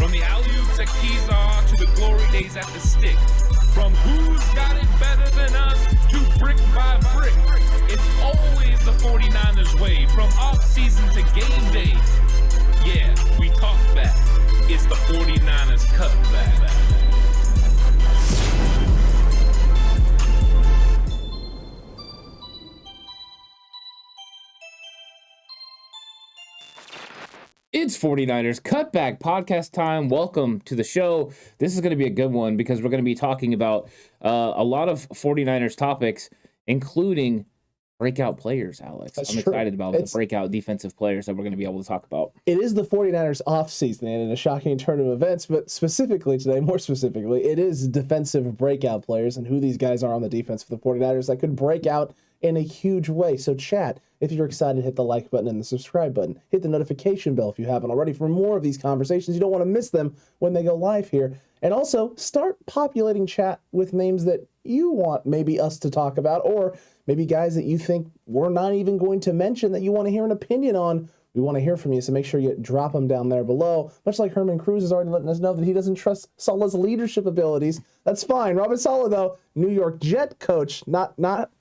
From the alley-oops at Kezar to the glory days at the stick. From who's got it better than us to brick by brick. It's always the 49ers way. From off-season to game day. Yeah, we talk back. It's the 49ers cutback. It's 49ers Cutback Podcast time. Welcome to the show. This is going to be a good one because we're going to be talking about a lot of 49ers topics, including breakout players, Alex. I'm excited about the breakout defensive players that we're going to be able to talk about. It is the 49ers offseason and in a shocking turn of events, but specifically today, more specifically, it is defensive breakout players and who these guys are on the defense for the 49ers that could break out in a huge way. So chat, if you're excited, hit the like button and the subscribe button. Hit the notification bell if you haven't already for more of these conversations. You don't want to miss them when they go live here. And also start populating chat with names that you want maybe us to talk about, or maybe guys that you think we're not even going to mention that you want to hear an opinion on. We want to hear from you, so make sure you drop them down there below. Much like Herman Cruz is already letting us know that he doesn't trust Saleh's leadership abilities. That's fine. Robert Saleh, though, New York Jet coach, not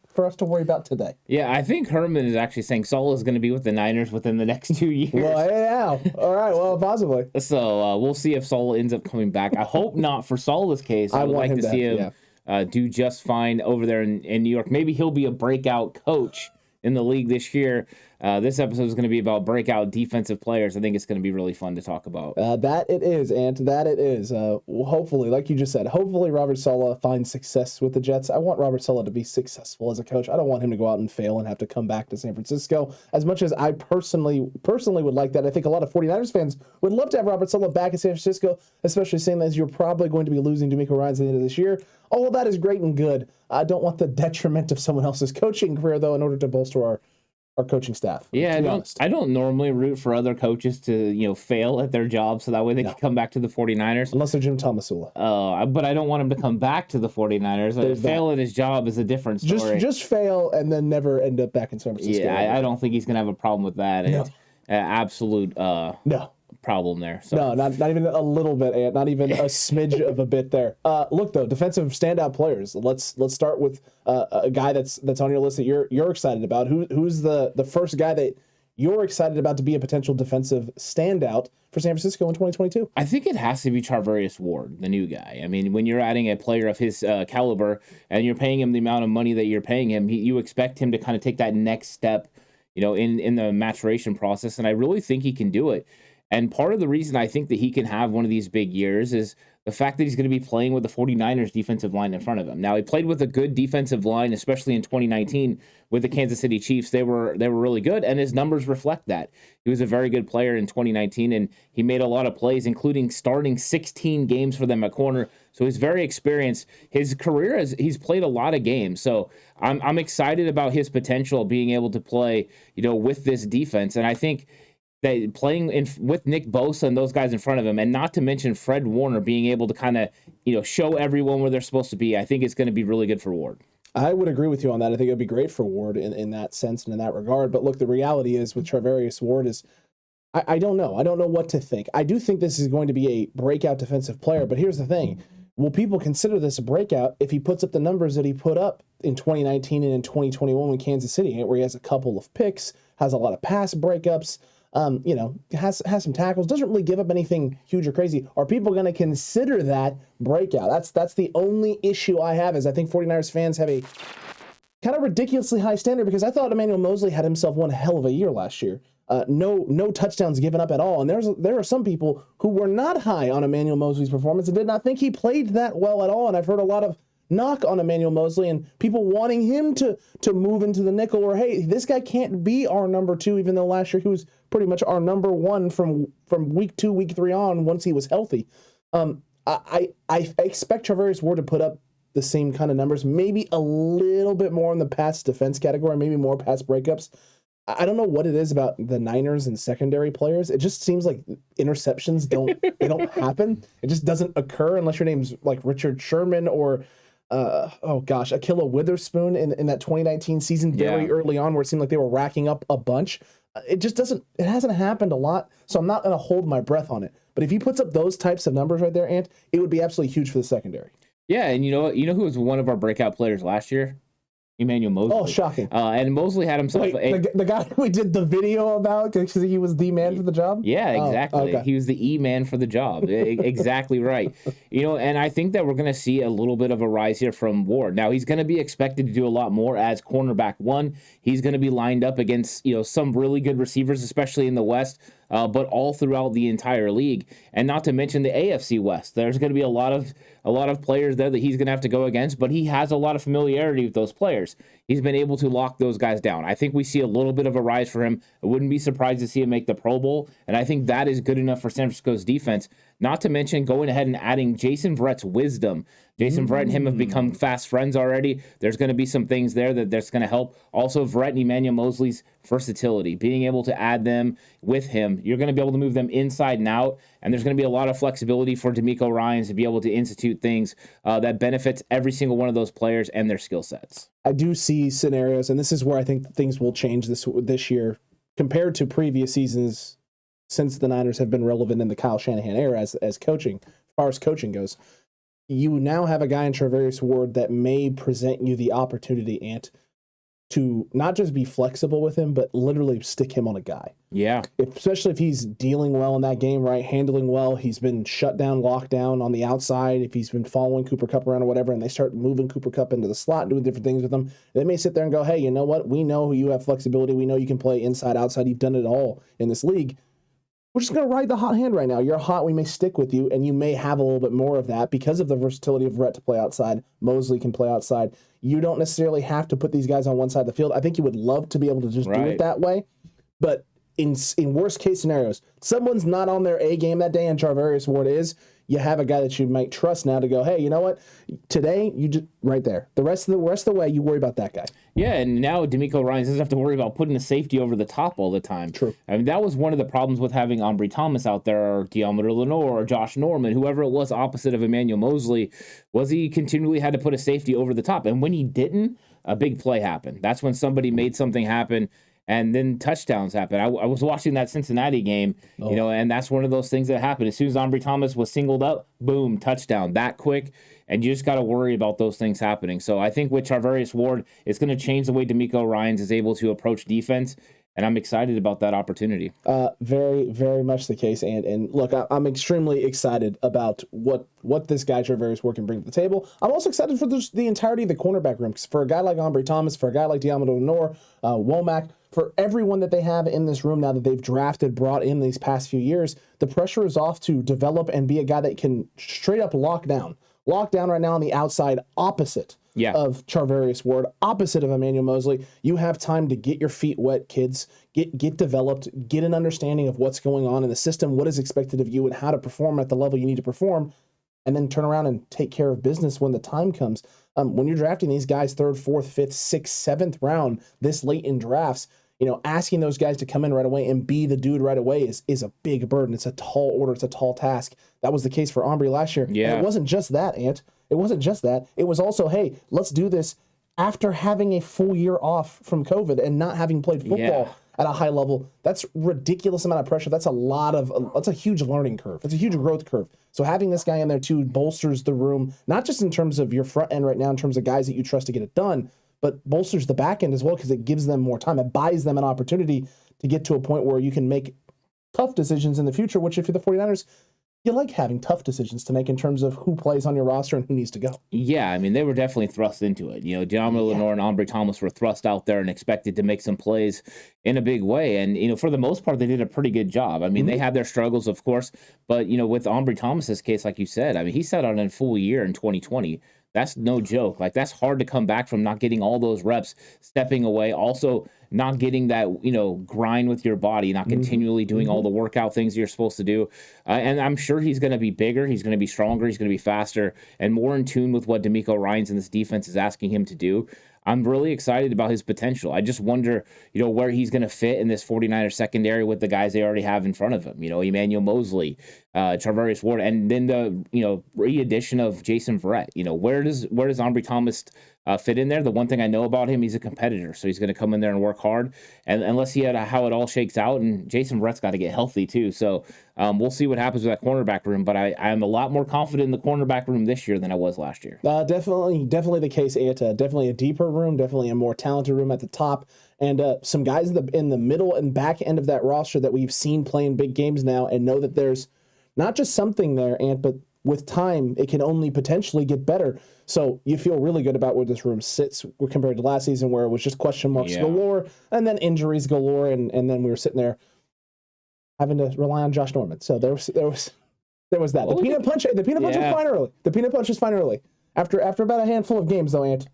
for us to worry about today. Yeah, I think Herman is actually saying Saleh is going to be with the Niners within the next 2 years. Well, yeah. All right, well, possibly. So we'll see if Saleh ends up coming back. I hope not for Saleh's case. I would like to see him do just fine over there in New York. Maybe he'll be a breakout coach in the league this year. This episode is going to be about breakout defensive players. I think it's going to be really fun to talk about. That it is, Ant. That it is. Hopefully, like you just said, hopefully Robert Saleh finds success with the Jets. I want Robert Saleh to be successful as a coach. I don't want him to go out and fail and have to come back to San Francisco. As much as I personally would like that, I think a lot of 49ers fans would love to have Robert Saleh back in San Francisco, especially seeing as you're probably going to be losing DeMeco Ryans at the end of this year. All of that is great and good. I don't want the detriment of someone else's coaching career, though, in order to bolster our coaching staff. Yeah, I don't normally root for other coaches to fail at their job so that way they can come back to the 49ers. Unless they're Jim Thomasula. But I don't want him to come back to the 49ers. Fail at his job is a different story. Just fail and then never end up back in San Francisco. Yeah, I don't think he's going to have a problem with that. No. Absolute problem there. So. No, not even a little bit, Ant. Not even a smidge of a bit there. Look, though, defensive standout players. Let's start with a guy that's on your list that you're excited about. Who's the first guy that you're excited about to be a potential defensive standout for San Francisco in 2022? I think it has to be Charvarius Ward, the new guy. I mean, when you're adding a player of his caliber and you're paying him the amount of money that you're paying him, you expect him to kind of take that next step, in the maturation process. And I really think he can do it. And part of the reason I think that he can have one of these big years is the fact that he's going to be playing with the 49ers defensive line in front of him. Now, he played with a good defensive line, especially in 2019 with the Kansas City Chiefs. They were really good, and his numbers reflect that. He was a very good player in 2019, and he made a lot of plays, including starting 16 games for them at corner. So he's very experienced. His career, he's played a lot of games. So I'm excited about his potential being able to play, with this defense. And I think that playing with Nick Bosa and those guys in front of him, and not to mention Fred Warner being able to kind of, show everyone where they're supposed to be, I think it's going to be really good for Ward. I would agree with you on that. I think it would be great for Ward in that sense and in that regard. But look, the reality is with Charvarius Ward is, I don't know. I don't know what to think. I do think this is going to be a breakout defensive player, but here's the thing. Will people consider this a breakout if he puts up the numbers that he put up in 2019 and in 2021 with Kansas City, where he has a couple of picks, has a lot of pass breakups, has some tackles, doesn't really give up anything huge or crazy? Are people going to consider that breakout? That's the only issue I have, is I think 49ers fans have a kind of ridiculously high standard, because I thought Emmanuel Moseley had himself one hell of a year last year. No touchdowns given up at all. And there are some people who were not high on Emmanuel Moseley's performance and did not think he played that well at all. And I've heard a lot of knock on Emmanuel Moseley and people wanting him to move into the nickel, or, hey, this guy can't be our number two, even though last year he was pretty much our number one from week 2, week 3 on, once he was healthy. I expect Charvarius Ward to put up the same kind of numbers, maybe a little bit more in the pass defense category, maybe more pass breakups. I don't know what it is about the Niners and secondary players. It just seems like interceptions don't happen. It just doesn't occur unless your name's like Richard Sherman or Akilla Witherspoon in that 2019 season very early on, where it seemed like they were racking up a bunch. It just doesn't. It hasn't happened a lot, so I'm not going to hold my breath on it. But if he puts up those types of numbers right there, Ant, it would be absolutely huge for the secondary. Yeah, and you know what? You know who was one of our breakout players last year? Emmanuel Mosley. Oh, shocking. And Mosley had himself... the guy we did the video about because he was the man for the job? Yeah, exactly. Oh, okay. He was the E-man for the job. Exactly right. You know, and I think that we're going to see a little bit of a rise here from Ward. Now, he's going to be expected to do a lot more as cornerback one. He's going to be lined up against, you know, some really good receivers, especially in the West, but all throughout the entire league. And not to mention the AFC West. There's going to be a lot of players there that he's going to have to go against, but he has a lot of familiarity with those players. He's been able to lock those guys down. I think we see a little bit of a rise for him. I wouldn't be surprised to see him make the Pro Bowl, and I think that is good enough for San Francisco's defense. Not to mention going ahead and adding Jason Verrett's wisdom. Jason Verrett and him have become fast friends already. There's going to be some things there that's going to help. Also, Verrett and Emmanuel Mosley's versatility, being able to add them with him. You're going to be able to move them inside and out, and there's going to be a lot of flexibility for DeMeco Ryans to be able to institute things that benefits every single one of those players and their skill sets. I do see scenarios, and this is where I think things will change this year compared to previous seasons since the Niners have been relevant in the Kyle Shanahan era as coaching, as far as coaching goes. You now have a guy in Charvarius Ward that may present you the opportunity, Ant, to not just be flexible with him, but literally stick him on a guy. Yeah. Especially if he's dealing well in that game, right? Handling well. He's been shut down, locked down on the outside. If he's been following Cooper Kupp around or whatever, and they start moving Cooper Kupp into the slot, doing different things with him, they may sit there and go, hey, you know what? We know you have flexibility. We know you can play inside, outside. You've done it all in this league. We're just going to ride the hot hand right now. You're hot. We may stick with you, and you may have a little bit more of that because of the versatility of Verrett to play outside. Mosley can play outside. You don't necessarily have to put these guys on one side of the field. I think you would love to be able to just do it that way, but in worst case scenarios, someone's not on their A game that day, and Charvarius Ward is. You have a guy that you might trust now to go, hey, you know what? Today, you just right there. The rest of the way, you worry about that guy. Yeah, and now DeMeco Ryans doesn't have to worry about putting a safety over the top all the time. True. I mean, that was one of the problems with having Ambry Thomas out there, or Deommodore Lenoir, or Josh Norman, whoever it was opposite of Emmanuel Mosley, was he continually had to put a safety over the top. And when he didn't, a big play happened. That's when somebody made something happen. And then touchdowns happen. I was watching that Cincinnati game, you know, and that's one of those things that happened. As soon as Ambry Thomas was singled up, boom, touchdown, that quick. And you just got to worry about those things happening. So I think with Charvarius Ward, it's going to change the way DeMeco Ryans is able to approach defense. And I'm excited about that opportunity. Very, very much the case. And look, I'm extremely excited about what this guy Charvarius Ward can bring to the table. I'm also excited for the entirety of the cornerback room. Because for a guy like Ambry Thomas, for a guy like Deommodore Lenoir, Womack, for everyone that they have in this room now that they've brought in these past few years, the pressure is off to develop and be a guy that can straight up lock down right now on the outside opposite of Charvarius Ward, opposite of Emmanuel Mosley. You have time to get your feet wet, kids, get developed, get an understanding of what's going on in the system, what is expected of you, and how to perform at the level you need to perform, and then turn around and take care of business when the time comes. When you're drafting these guys 3rd, 4th, 5th, 6th, 7th round this late in drafts, you know, asking those guys to come in right away and be the dude right away is a big burden. It's a tall order. It's a tall task. That was the case for Ambry last year. Yeah. And it wasn't just that, Ant. It wasn't just that. It was also, hey, let's do this after having a full year off from COVID and not having played football at a high level. That's ridiculous amount of pressure. That's a huge learning curve. It's a huge growth curve. So having this guy in there too bolsters the room, not just in terms of your front end right now, in terms of guys that you trust to get it done, but bolsters the back end as well because it gives them more time. It buys them an opportunity to get to a point where you can make tough decisions in the future, which if you're the 49ers, you like having tough decisions to make in terms of who plays on your roster and who needs to go. Yeah, I mean, they were definitely thrust into it. You know, Deommodore Lenoir and Ambry Thomas were thrust out there and expected to make some plays in a big way. And, you know, for the most part, they did a pretty good job. I mean, they had their struggles, of course. But, you know, with Ambry Thomas's case, like you said, I mean, he sat out a full year in 2020. That's no joke. Like, that's hard to come back from not getting all those reps, stepping away. Also, not getting that, you know, grind with your body, not continually doing all the workout things you're supposed to do. And I'm sure he's going to be bigger. He's going to be stronger. He's going to be faster and more in tune with what DeMeco Ryans and this defense is asking him to do. I'm really excited about his potential. I just wonder, you know, where he's going to fit in this 49ers secondary with the guys they already have in front of him. You know, Emmanuel Mosley, Charvarius Ward, and then the, you know, re-addition of Jason Verrett. You know, where does Ambry Thomas fit in there. The one thing I know about him, he's a competitor, so he's going to come in there and work hard. And let's see how it all shakes out. And Jason Verrett's got to get healthy too. So we'll see what happens with that cornerback room. But I'm a lot more confident in the cornerback room this year than I was last year. Definitely the case, Ant. Definitely a deeper room, definitely a more talented room at the top, and some guys in the middle and back end of that roster that we've seen play in big games now, and know that there's not just something there, Ant, but with time, it can only potentially get better. So you feel really good about where this room sits compared to last season, where it was just question marks galore, and then injuries galore, and then we were sitting there having to rely on Josh Norman. So there was that. The peanut punch was fine early. The peanut punch was fine early. After about a handful of games, though, Ant,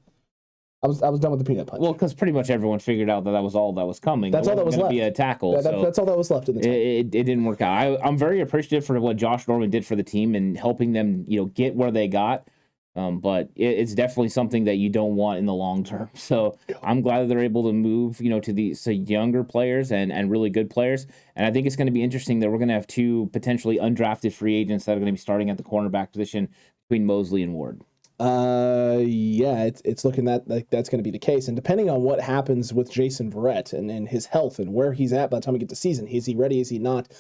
I was done with the peanut punch. Well, because pretty much everyone figured out that was all that was coming. That's all that was left. Be a tackle. That's all that was left in the tank. It didn't work out. I'm very appreciative for what Josh Norman did for the team and helping them, get where they got. But it's definitely something that you don't want in the long term. So I'm glad that they're able to move, to these younger players and really good players. And I think it's going to be interesting that we're going to have two potentially undrafted free agents that are going to be starting at the cornerback position between Mosley and Ward. It's looking like that's going to be the case. And depending on what happens with Jason Verrett and his health and where he's at by the time we get to season, is he ready? Is he not?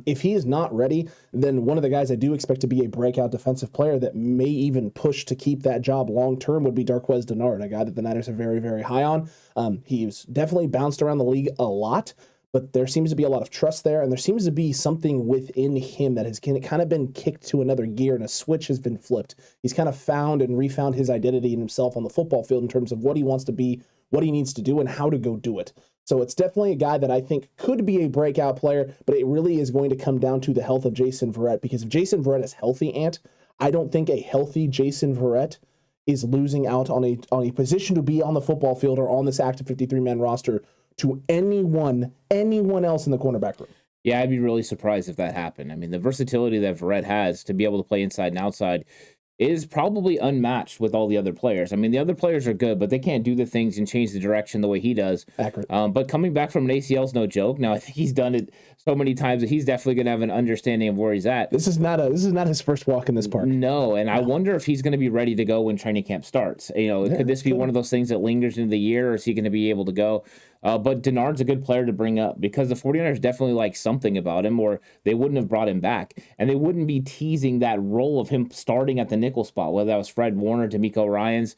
If he is not ready, then one of the guys I do expect to be a breakout defensive player that may even push to keep that job long-term would be Darqueze Dennard, a guy that the Niners are very, very high on. He's definitely bounced around the league a lot, but there seems to be a lot of trust there, and there seems to be something within him that has kind of been kicked to another gear, and a switch has been flipped. He's kind of found and refound his identity in himself on the football field in terms of what he wants to be, what he needs to do, and how to go do it. So it's definitely a guy that I think could be a breakout player, but it really is going to come down to the health of Jason Verrett, because if Jason Verrett is healthy, Ant, I don't think a healthy Jason Verrett is losing out on a position to be on the football field or on this active 53-man roster to anyone else in the cornerback room. Yeah, I'd be really surprised if that happened. I mean, the versatility that Verrett has to be able to play inside and outside is probably unmatched with all the other players. I mean, the other players are good, but they can't do the things and change the direction the way he does. Accurate. But coming back from an ACL is no joke. Now, I think he's done it so many times that he's definitely going to have an understanding of where he's at. This is not his first walk in this park. No, and I wonder if he's going to be ready to go when training camp starts. Could this be one of those things that lingers into the year, or is he going to be able to go? But Dennard's a good player to bring up because the 49ers definitely like something about him, or they wouldn't have brought him back. And they wouldn't be teasing that role of him starting at the nickel spot, whether that was Fred Warner, D'Amico Ryans.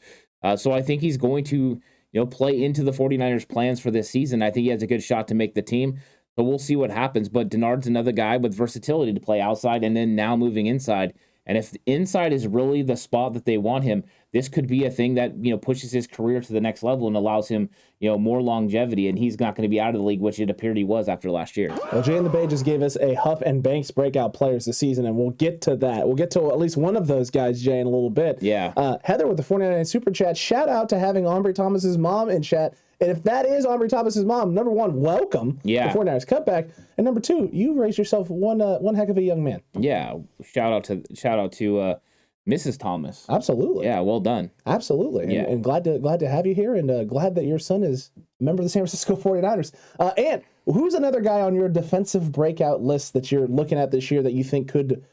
So I think he's going to play into the 49ers' plans for this season. I think he has a good shot to make the team. So we'll see what happens. But Dennard's another guy with versatility to play outside and then now moving inside. And if the inside is really the spot that they want him, this could be a thing that pushes his career to the next level and allows him more longevity. And he's not going to be out of the league, which it appeared he was after last year. Well, Jay and the Bay just gave us a Huff and Banks breakout players this season, and we'll get to that. We'll get to at least one of those guys, Jay, in a little bit. Yeah. Heather with the 49 Super Chat. Shout out to having Ombre Thomas's mom in chat. And if that is Ombre Thomas's mom, number one, welcome to 49ers Cutback. And number two, you raised yourself one heck of a young man. Yeah. Shout out to Mrs. Thomas. Absolutely. Yeah, well done. Absolutely. Yeah. And glad to have you here, and glad that your son is a member of the San Francisco 49ers. And who's another guy on your defensive breakout list that you're looking at this year that you think could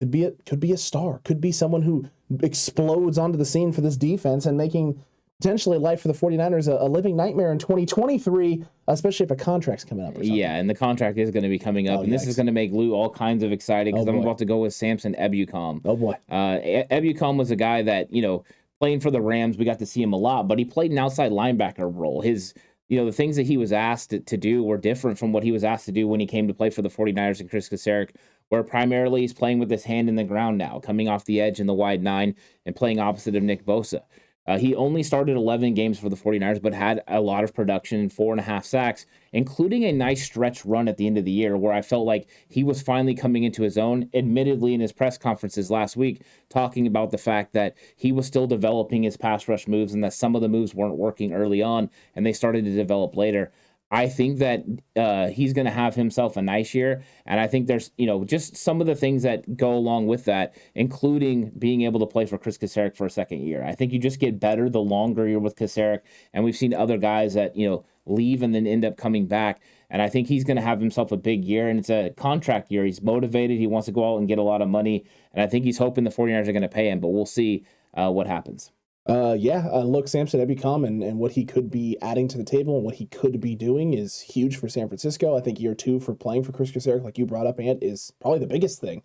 be a star, could be someone who explodes onto the scene for this defense and making potentially life for the 49ers a living nightmare in 2023, especially if a contract's coming up or something. Yeah, and the contract is going to be coming up, and this is going to make Lou all kinds of excited because I'm about to go with Samson Ebukam. Oh, boy. Ebukam was a guy that, playing for the Rams, we got to see him a lot, but he played an outside linebacker role. His, the things that he was asked to do were different from what he was asked to do when he came to play for the 49ers and Chris Kasarik, where primarily he's playing with his hand in the ground now, coming off the edge in the wide nine and playing opposite of Nick Bosa. He only started 11 games for the 49ers, but had a lot of production, 4.5 sacks, including a nice stretch run at the end of the year where I felt like he was finally coming into his own, admittedly in his press conferences last week, talking about the fact that he was still developing his pass rush moves and that some of the moves weren't working early on and they started to develop later. I think that he's going to have himself a nice year, and I think there's, just some of the things that go along with that, including being able to play for Chris Kasarik for a second year. I think you just get better the longer you're with Kasarik, and we've seen other guys that, leave and then end up coming back, and I think he's going to have himself a big year, and it's a contract year. He's motivated. He wants to go out and get a lot of money, and I think he's hoping the 49ers are going to pay him, but we'll see what happens. Look, Samson Ebukam and what he could be adding to the table and what he could be doing is huge for San Francisco. I think year 2 for playing for Chris Kocurek, like you brought up, Ant, is probably the biggest thing.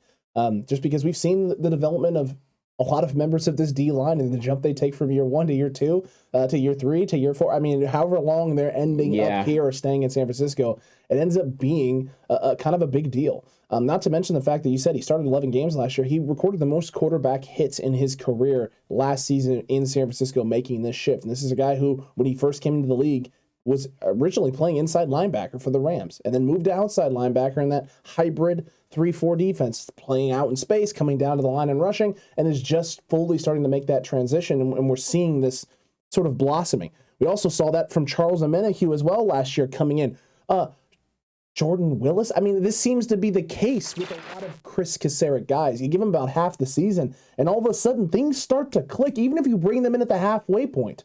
Just because we've seen the development of a lot of members of this D line and the jump they take from year 1 to year 2 to year 3 to year 4. I mean, however long they're ending up here or staying in San Francisco, it ends up being a kind of a big deal. Not to mention the fact that you said he started 11 games last year. He recorded the most quarterback hits in his career last season in San Francisco, making this shift. And this is a guy who, when he first came into the league, was originally playing inside linebacker for the Rams and then moved to outside linebacker in that hybrid 3-4 defense, playing out in space, coming down to the line and rushing, and is just fully starting to make that transition. And we're seeing this sort of blossoming. We also saw that from Charles Omenihu as well last year coming in. Jordan Willis. I mean, this seems to be the case with a lot of Chris Kocurek guys. You give them about half the season, and all of a sudden things start to click, even if you bring them in at the halfway point.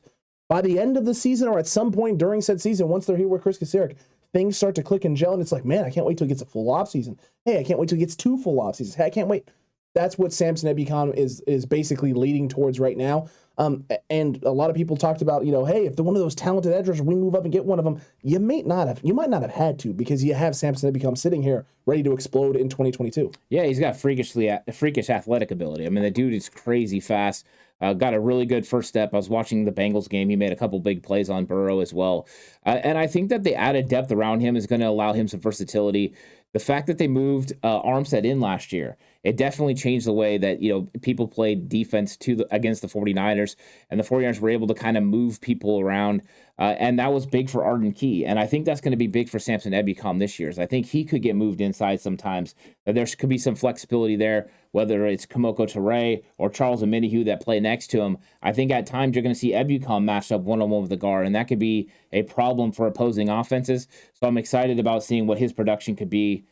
By the end of the season or at some point during said season, once they're here with Chris Kocurek, things start to click and gel, and it's like, man, I can't wait till he gets a full offseason. Hey, I can't wait till he gets 2 full offseasons. Hey, I can't wait. That's what Samson Ebukam is basically leading towards right now. And a lot of people talked about, hey, if they're one of those talented edge rushers, we move up and get one of them. You might not have had to, because you have Samson Ebukam sitting here ready to explode in 2022. Yeah, he's got freakish athletic ability. I mean, the dude is crazy fast. Got a really good first step. I was watching the Bengals game. He made a couple big plays on Burrow as well. And I think that the added depth around him is going to allow him some versatility. The fact that they moved Armstead in last year, it definitely changed the way that people played defense against the 49ers, and the 49ers were able to kind of move people around, and that was big for Arden Key. And I think that's going to be big for Samson Ebukam this year. I think he could get moved inside sometimes. There could be some flexibility there, whether it's Kamoko Toure or Charles Omenihu that play next to him. I think at times you're going to see Ebukam matched up one-on-one with the guard, and that could be a problem for opposing offenses. So I'm excited about seeing what his production could be,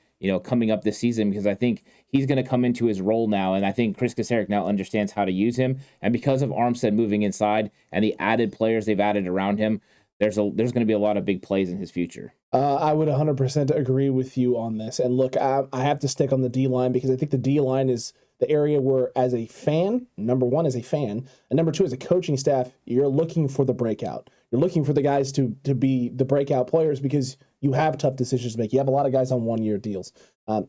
coming up this season, because I think he's going to come into his role now, and I think Chris Kocurek now understands how to use him. And because of Armstead moving inside and the added players they've added around him, there's going to be a lot of big plays in his future. I would 100% agree with you on this. And look, I have to stick on the D-line, because I think the D-line is the area where, as a fan, number one, as a fan, and number two, as a coaching staff, you're looking for the breakout. You're looking for the guys to be the breakout players, because you have tough decisions to make. You have a lot of guys on one-year deals.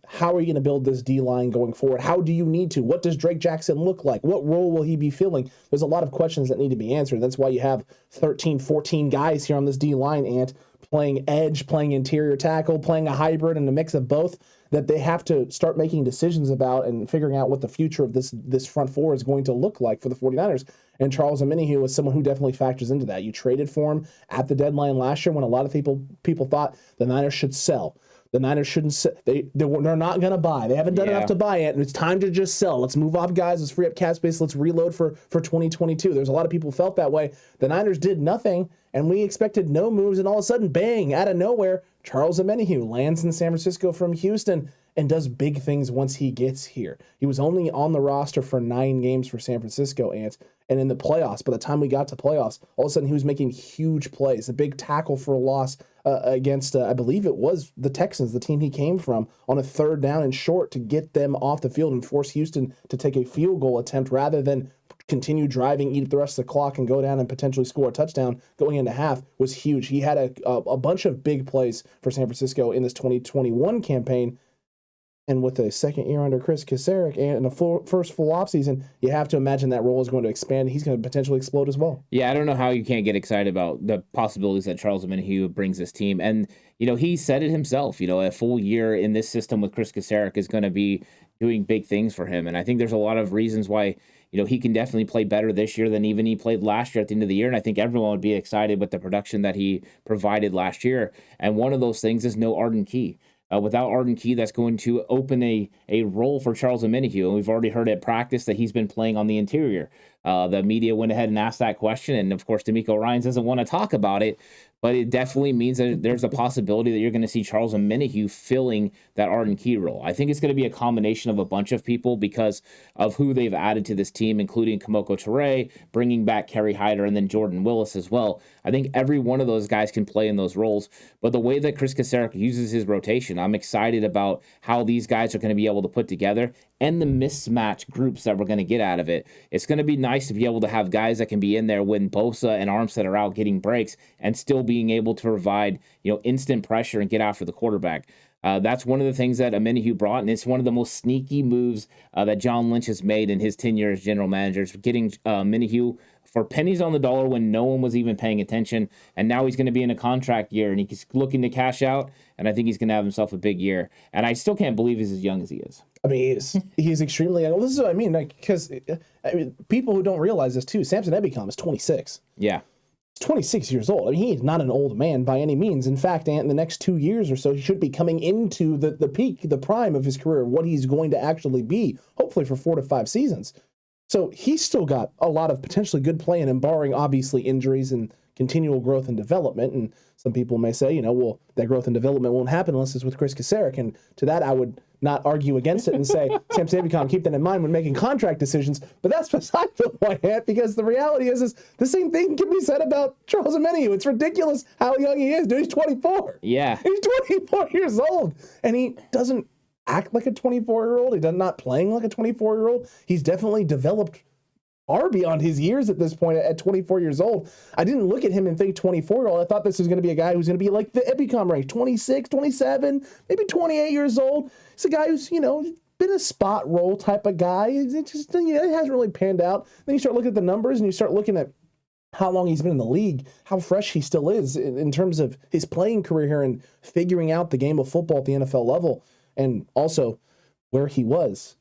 How are you going to build this D-line going forward? How do you need to? What does Drake Jackson look like? What role will he be filling? There's a lot of questions that need to be answered. That's why you have 13, 14 guys here on this D-line, Ant, playing edge, playing interior tackle, playing a hybrid and a mix of both, that they have to start making decisions about and figuring out what the future of this front four is going to look like for the 49ers. And Charles Omenihu is someone who definitely factors into that. You traded for him at the deadline last year when a lot of people thought the Niners should sell. The Niners shouldn't sell. They're not going to buy. They haven't done enough to buy it, and it's time to just sell. Let's move off guys. Let's free up cap space. Let's reload for 2022. There's a lot of people felt that way. The Niners did nothing, and we expected no moves, and all of a sudden, bang, out of nowhere, Charles Omenihu lands in San Francisco from Houston and does big things once he gets here. He was only on the roster for 9 games for San Francisco, and in the playoffs, by the time we got to playoffs, all of a sudden he was making huge plays. A big tackle for a loss against, I believe it was the Texans, the team he came from, on a 3rd down and short to get them off the field and force Houston to take a field goal attempt rather than continue driving, eat the rest of the clock, and go down and potentially score a touchdown going into half. Was huge. He had a bunch of big plays for San Francisco in this 2021 campaign. And with a second year under Chris Kocurek and a first full offseason, you have to imagine that role is going to expand. He's going to potentially explode as well. Yeah, I don't know how you can't get excited about the possibilities that Charles Omenihu brings this team. And, he said it himself, a full year in this system with Chris Kocurek is going to be doing big things for him. And I think there's a lot of reasons why, he can definitely play better this year than even he played last year at the end of the year. And I think everyone would be excited with the production that he provided last year. And one of those things is no Arden Key. Without Arden Key, that's going to open a role for Charles Omenihu. And we've already heard at practice that he's been playing on the interior. The media went ahead and asked that question. And, of course, D'Amico Ryans doesn't want to talk about it. But it definitely means that there's a possibility that you're going to see Charles Omenihu filling that Arden Key role. I think it's going to be a combination of a bunch of people because of who they've added to this team, including Kamoko Toure, bringing back Kerry Hyder, and then Jordan Willis as well. I think every one of those guys can play in those roles. But the way that Chris Kocurek uses his rotation, I'm excited about how these guys are going to be able to put together and the mismatch groups that we're going to get out of it. It's going to be nice nice to be able to have guys that can be in there when Bosa and Armstead are out getting breaks and still being able to provide, instant pressure and get after the quarterback. That's one of the things that Omenihu brought, and it's one of the most sneaky moves that John Lynch has made in his tenure as general manager, is getting Omenihu for pennies on the dollar when no one was even paying attention, and now he's going to be in a contract year, and he's looking to cash out, and I think he's going to have himself a big year. And I still can't believe he's as young as he is. I mean, he's extremely young. Well, this is what I mean, because people who don't realize this too, Samson Ebicom is 26. Yeah. 26 years old. I mean, he's not an old man by any means. In fact, in the next 2 years or so, he should be coming into the peak, the prime of his career, what he's going to actually be, hopefully for 4 to 5 seasons. So he's still got a lot of potentially good play in him, barring obviously injuries and continual growth and development. And some people may say, well, that growth and development won't happen unless it's with Chris Kasarik. And to that, I would not argue against it and say, Samson Ebicom, keep that in mind when making contract decisions. But that's beside the point, because the reality is the same thing can be said about Charles Omenihu. It's ridiculous how young he is, dude. He's 24. Yeah. He's 24 years old, and he doesn't act like a 24-year-old. He's not playing like a 24-year-old. He's definitely developed far beyond his years at this point at 24 years old. I didn't look at him and think 24-year-old. I thought this was going to be a guy who's going to be like the Ebicom range, 26, 27, maybe 28 years old. He's a guy who's, been a spot role type of guy. It just, it hasn't really panned out. Then you start looking at the numbers and you start looking at how long he's been in the league, how fresh he still is in terms of his playing career here and figuring out the game of football at the NFL level, and also where he was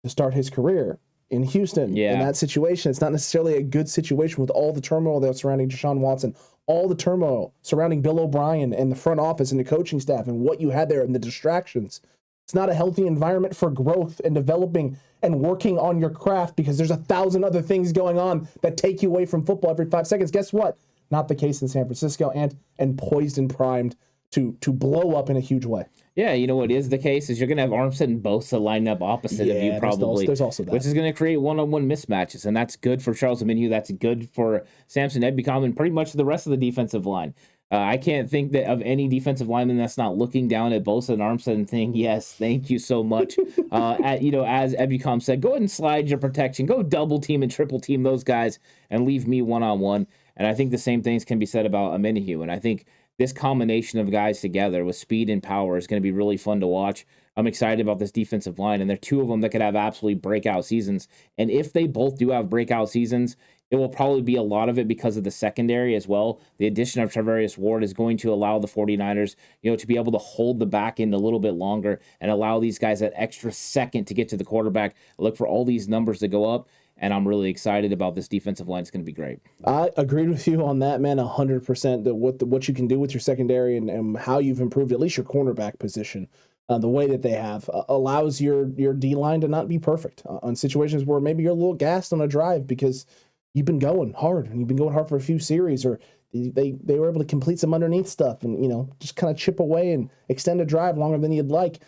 to start his career in Houston. Yeah. In that situation, it's not necessarily a good situation with all the turmoil that was surrounding Deshaun Watson, all the turmoil surrounding Bill O'Brien and the front office and the coaching staff and what you had there and the distractions. It's not a healthy environment for growth and developing and working on your craft, because there's 1,000 other things going on that take you away from football every 5 seconds. Guess what? Not the case in San Francisco, and poised and primed to blow up in a huge way. Yeah, what is the case is you're going to have Armstead and Bosa lined up opposite of you probably. There's also that. Which is going to create one-on-one mismatches, and that's good for Charles Omenihu. That's good for Samson Ebicom and pretty much the rest of the defensive line. I can't think of any defensive lineman that's not looking down at Bosa and Armstead and saying, yes, thank you so much. As Ebicom said, go ahead and slide your protection. Go double team and triple team those guys and leave me one-on-one. And I think the same things can be said about Omenihu. And I think this combination of guys together with speed and power is going to be really fun to watch. I'm excited about this defensive line, and there are two of them that could have absolutely breakout seasons. And if they both do have breakout seasons, it will probably be a lot of it because of the secondary as well. The addition of Charvarius Ward is going to allow the 49ers, to be able to hold the back end a little bit longer and allow these guys that extra second to get to the quarterback. Look for all these numbers to go up, and I'm really excited about this defensive line. It's going to be great. I agreed with you on that, man, 100%. That what you can do with your secondary and how you've improved at least your cornerback position. The way that they have allows your D-line to not be perfect on situations where maybe you're a little gassed on a drive because you've been going hard and you've been going hard for a few series, or they were able to complete some underneath stuff and, just kind of chip away and extend a drive longer than you'd like.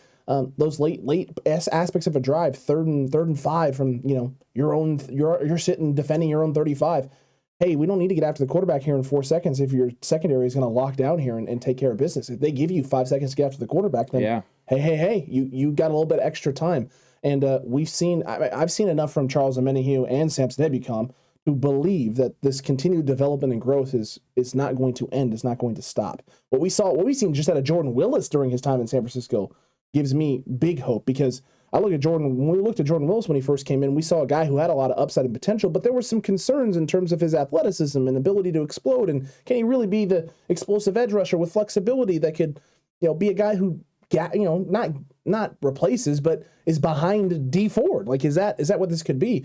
Those late aspects of a drive, third and 5 from, you're sitting defending your own 35. Hey, we don't need to get after the quarterback here in 4 seconds if your secondary is going to lock down here and take care of business. If they give you 5 seconds to get after the quarterback, then hey, you got a little bit extra time. And I've seen enough from Charles Omenihu and Samson Ebicom to believe that this continued development and growth is not going to end, is not going to stop. What we've seen just out of Jordan Willis during his time in San Francisco gives me big hope, because when we looked at Jordan Willis when he first came in, we saw a guy who had a lot of upside and potential, but there were some concerns in terms of his athleticism and ability to explode, and can he really be the explosive edge rusher with flexibility that could, be a guy who, not replaces, but is behind D Ford? Like, is that what this could be?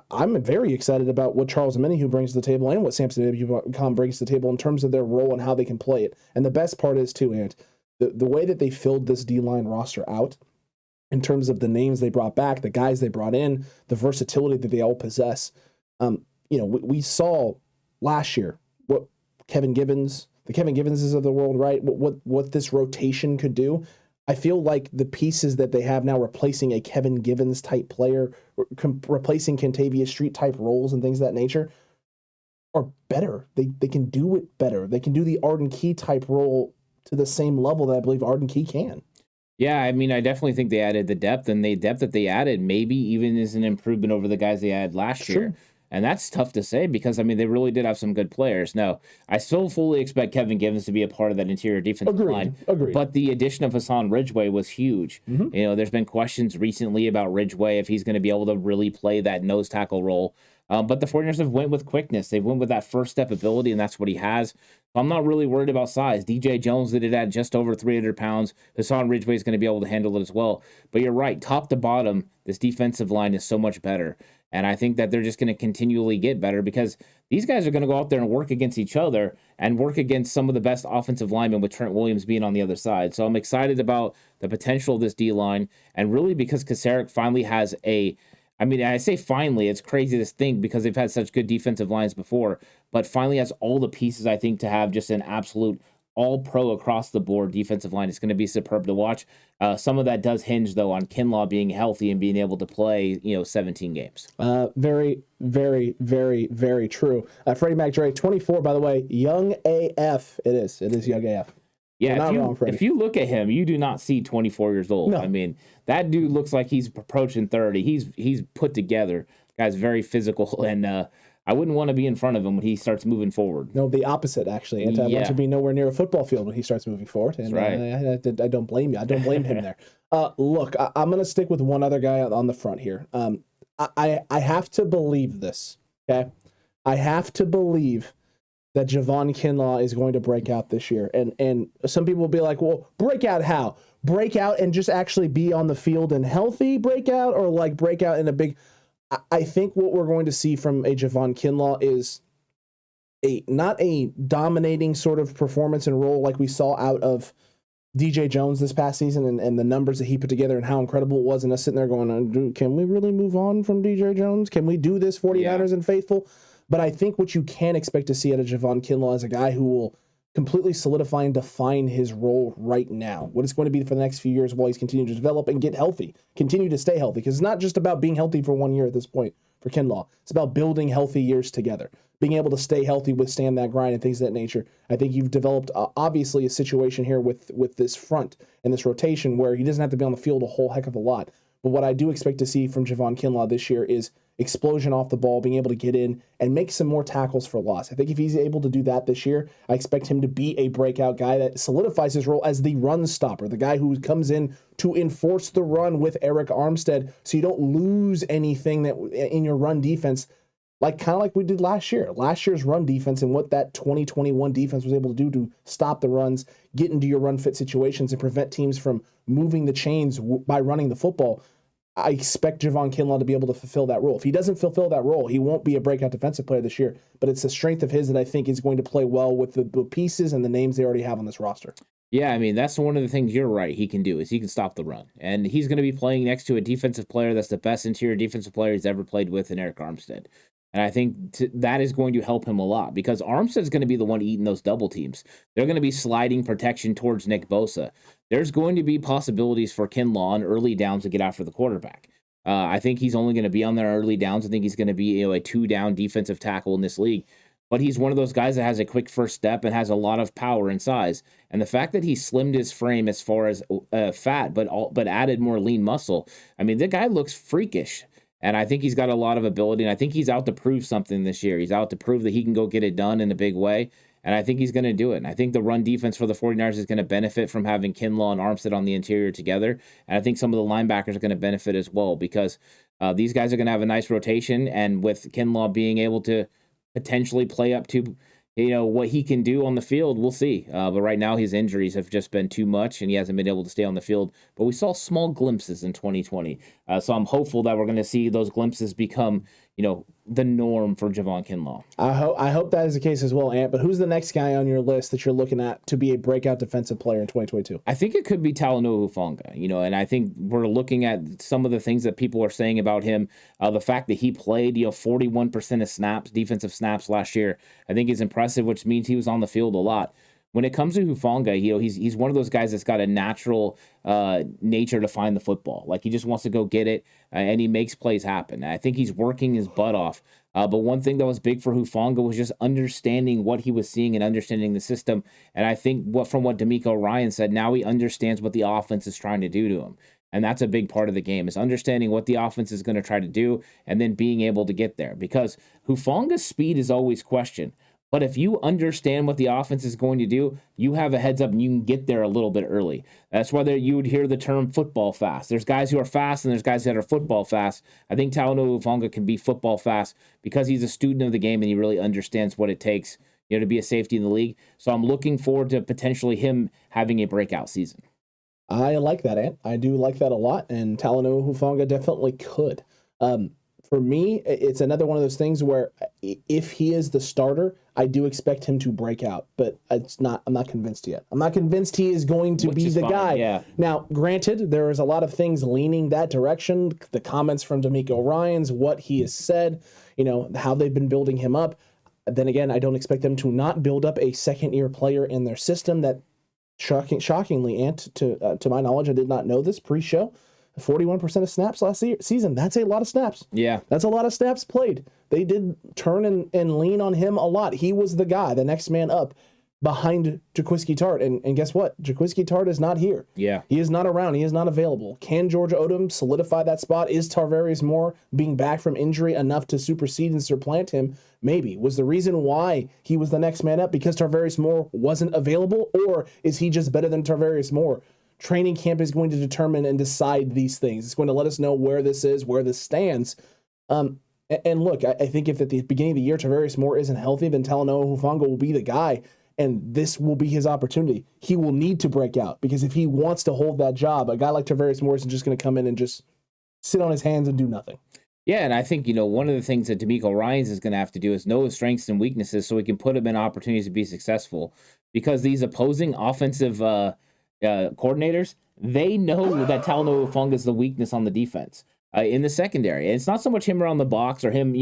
I'm very excited about what Charles Omenihu brings to the table and what Samson Ebicom brings to the table in terms of their role and how they can play it. And the best part is, too, Ant, the way that they filled this D-line roster out in terms of the names they brought back, the guys they brought in, the versatility that they all possess. We saw last year what the Kevin Gibbonses of the world, right? What this rotation could do. I feel like the pieces that they have now replacing a Kevin Givens type player, replacing Kentavious Street type roles and things of that nature, are better. They can do it better. They can do the Arden Key type role to the same level that I believe Arden Key can. Yeah, I mean, I definitely think they added the depth, and the depth that they added maybe even is an improvement over the guys they had last year. And that's tough to say because, I mean, they really did have some good players. Now, I still fully expect Kevin Givens to be a part of that interior defensive line. Agreed. But the addition of Hassan Ridgeway was huge. Mm-hmm. You know, there's been questions recently about Ridgeway, if he's going to be able to really play that nose tackle role. But the 49ers have went with quickness. They went with that first step ability, and that's what he has. So I'm not really worried about size. DJ Jones did it at just over 300 pounds. Hassan Ridgeway is going to be able to handle it as well. But you're right, top to bottom, this defensive line is so much better. And I think that they're just going to continually get better because these guys are going to go out there and work against each other and work against some of the best offensive linemen with Trent Williams being on the other side. So I'm excited about the potential of this D-line. And really because Kasarik finally has I say finally, it's crazy to think because they've had such good defensive lines before, but finally has all the pieces, I think, to have just an absolute all-pro across the board defensive line. It's going to be superb to watch. Some of that does hinge, though, on Kinlaw being healthy and being able to play, 17 games. Very, very, very, very true. Freddie McDre, 24, by the way, young AF. It is young AF. Yeah, if you look at him, you do not see 24 years old. No. I mean, that dude looks like he's approaching 30. He's put together. Guy's very physical, and I wouldn't want to be in front of him when he starts moving forward. No, the opposite, actually. And I want to be nowhere near a football field when he starts moving forward. And that's right. I don't blame you. I don't blame him there. Look, I'm going to stick with one other guy on the front here. I have to believe this, okay? I have to believe that Javon Kinlaw is going to break out this year. And some people will be like, well, break out how? Break out and just actually be on the field and healthy breakout, or like break out in a big... I think what we're going to see from a Javon Kinlaw is not a dominating sort of performance and role like we saw out of DJ Jones this past season and the numbers that he put together and how incredible it was, and us sitting there going, can we really move on from DJ Jones? Can we do this, 49ers and faithful? But I think what you can expect to see out of Javon Kinlaw is a guy who will completely solidify and define his role right now. What it's going to be for the next few years while he's continuing to develop and get healthy, continue to stay healthy. Because it's not just about being healthy for 1 year at this point for Kinlaw. It's about building healthy years together, being able to stay healthy, withstand that grind and things of that nature. I think you've developed, obviously, a situation here with this front and this rotation where he doesn't have to be on the field a whole heck of a lot. But what I do expect to see from Javon Kinlaw this year is explosion off the ball, being able to get in and make some more tackles for loss. I think if he's able to do that this year, I expect him to be a breakout guy that solidifies his role as the run stopper, the guy who comes in to enforce the run with Eric Armstead so you don't lose anything that in your run defense, kind of like we did last year. Last year's run defense and what that 2021 defense was able to do to stop the runs, get into your run fit situations, and prevent teams from moving the chains by running the football. I expect Javon Kinlaw to be able to fulfill that role. If he doesn't fulfill that role, he won't be a breakout defensive player this year. But it's a strength of his that I think is going to play well with the pieces and the names they already have on this roster. Yeah, I mean, that's one of the things you're right he can do is he can stop the run. And he's going to be playing next to a defensive player that's the best interior defensive player he's ever played with in Eric Armstead. And I think that is going to help him a lot because Armstead's going to be the one eating those double teams. They're going to be sliding protection towards Nick Bosa. There's going to be possibilities for Kinlaw on early downs to get after the quarterback. I think he's only going to be on there early downs. I think he's going to be a 2-down defensive tackle in this league. But he's one of those guys that has a quick first step and has a lot of power and size. And the fact that he slimmed his frame as far as fat, but added more lean muscle, I mean, the guy looks freakish. And I think he's got a lot of ability, and I think he's out to prove something this year. He's out to prove that he can go get it done in a big way, and I think he's going to do it. And I think the run defense for the 49ers is going to benefit from having Kinlaw and Armstead on the interior together, and I think some of the linebackers are going to benefit as well because these guys are going to have a nice rotation, and with Kinlaw being able to potentially play up to what he can do on the field, we'll see. But right now, his injuries have just been too much, and he hasn't been able to stay on the field. But we saw small glimpses in 2020. So I'm hopeful that we're going to see those glimpses become, the norm for Javon Kinlaw. I hope that is the case as well, Ant. But who's the next guy on your list that you're looking at to be a breakout defensive player in 2022? I think it could be Talanoa Hufanga, and I think we're looking at some of the things that people are saying about him. The fact that he played, 41% of snaps, defensive snaps last year, I think is impressive, which means he was on the field a lot. When it comes to Hufanga, he's one of those guys that's got a natural nature to find the football. Like he just wants to go get it, and he makes plays happen. I think he's working his butt off. But one thing that was big for Hufanga was just understanding what he was seeing and understanding the system. And I think from what D'Amico Ryan said, now he understands what the offense is trying to do to him. And that's a big part of the game, is understanding what the offense is going to try to do and then being able to get there. Because Hufanga's speed is always questioned. But if you understand what the offense is going to do, you have a heads up and you can get there a little bit early. That's whether you would hear the term football fast. There's guys who are fast and there's guys that are football fast. I think Talanoa Hufanga can be football fast because he's a student of the game and he really understands what it takes, to be a safety in the league. So I'm looking forward to potentially him having a breakout season. I like that, Ant. I do like that a lot, and Talanoa Hufanga definitely could. For me, it's another one of those things where if he is the starter, I do expect him to break out, but I'm not convinced yet. I'm not convinced he is going to be the guy. Yeah. Now, granted, there is a lot of things leaning that direction. The comments from D'Amico Ryans, what he has said, how they've been building him up. Then again, I don't expect them to not build up a second-year player in their system that shockingly, Ant, to my knowledge, I did not know this pre-show, 41% of snaps last season. That's a lot of snaps. Yeah. That's a lot of snaps played. They did turn and lean on him a lot. He was the guy, the next man up behind Jaquiski Tart. And guess what? Jaquiski Tart is not here. Yeah. He is not around. He is not available. Can Georgia Odom solidify that spot? Is Tarvarius Moore being back from injury enough to supersede and supplant him? Maybe. Was the reason why he was the next man up because Tarvarius Moore wasn't available? Or is he just better than Tarvarius Moore? Training camp is going to determine and decide these things. It's going to let us know where this is, where this stands. And look, I think if at the beginning of the year Tarvarius Moore isn't healthy, then Talanoa Hufanga will be the guy, and this will be his opportunity. He will need to break out, because if he wants to hold that job, a guy like Tarvarius Moore isn't just going to come in and just sit on his hands and do nothing. Yeah, and I think, one of the things that D'Amico Ryans is going to have to do is know his strengths and weaknesses so he can put him in opportunities to be successful, because these opposing offensive coordinators, they know that Talanoa Hufanga is the weakness on the defense in the secondary. And it's not so much him around the box or him,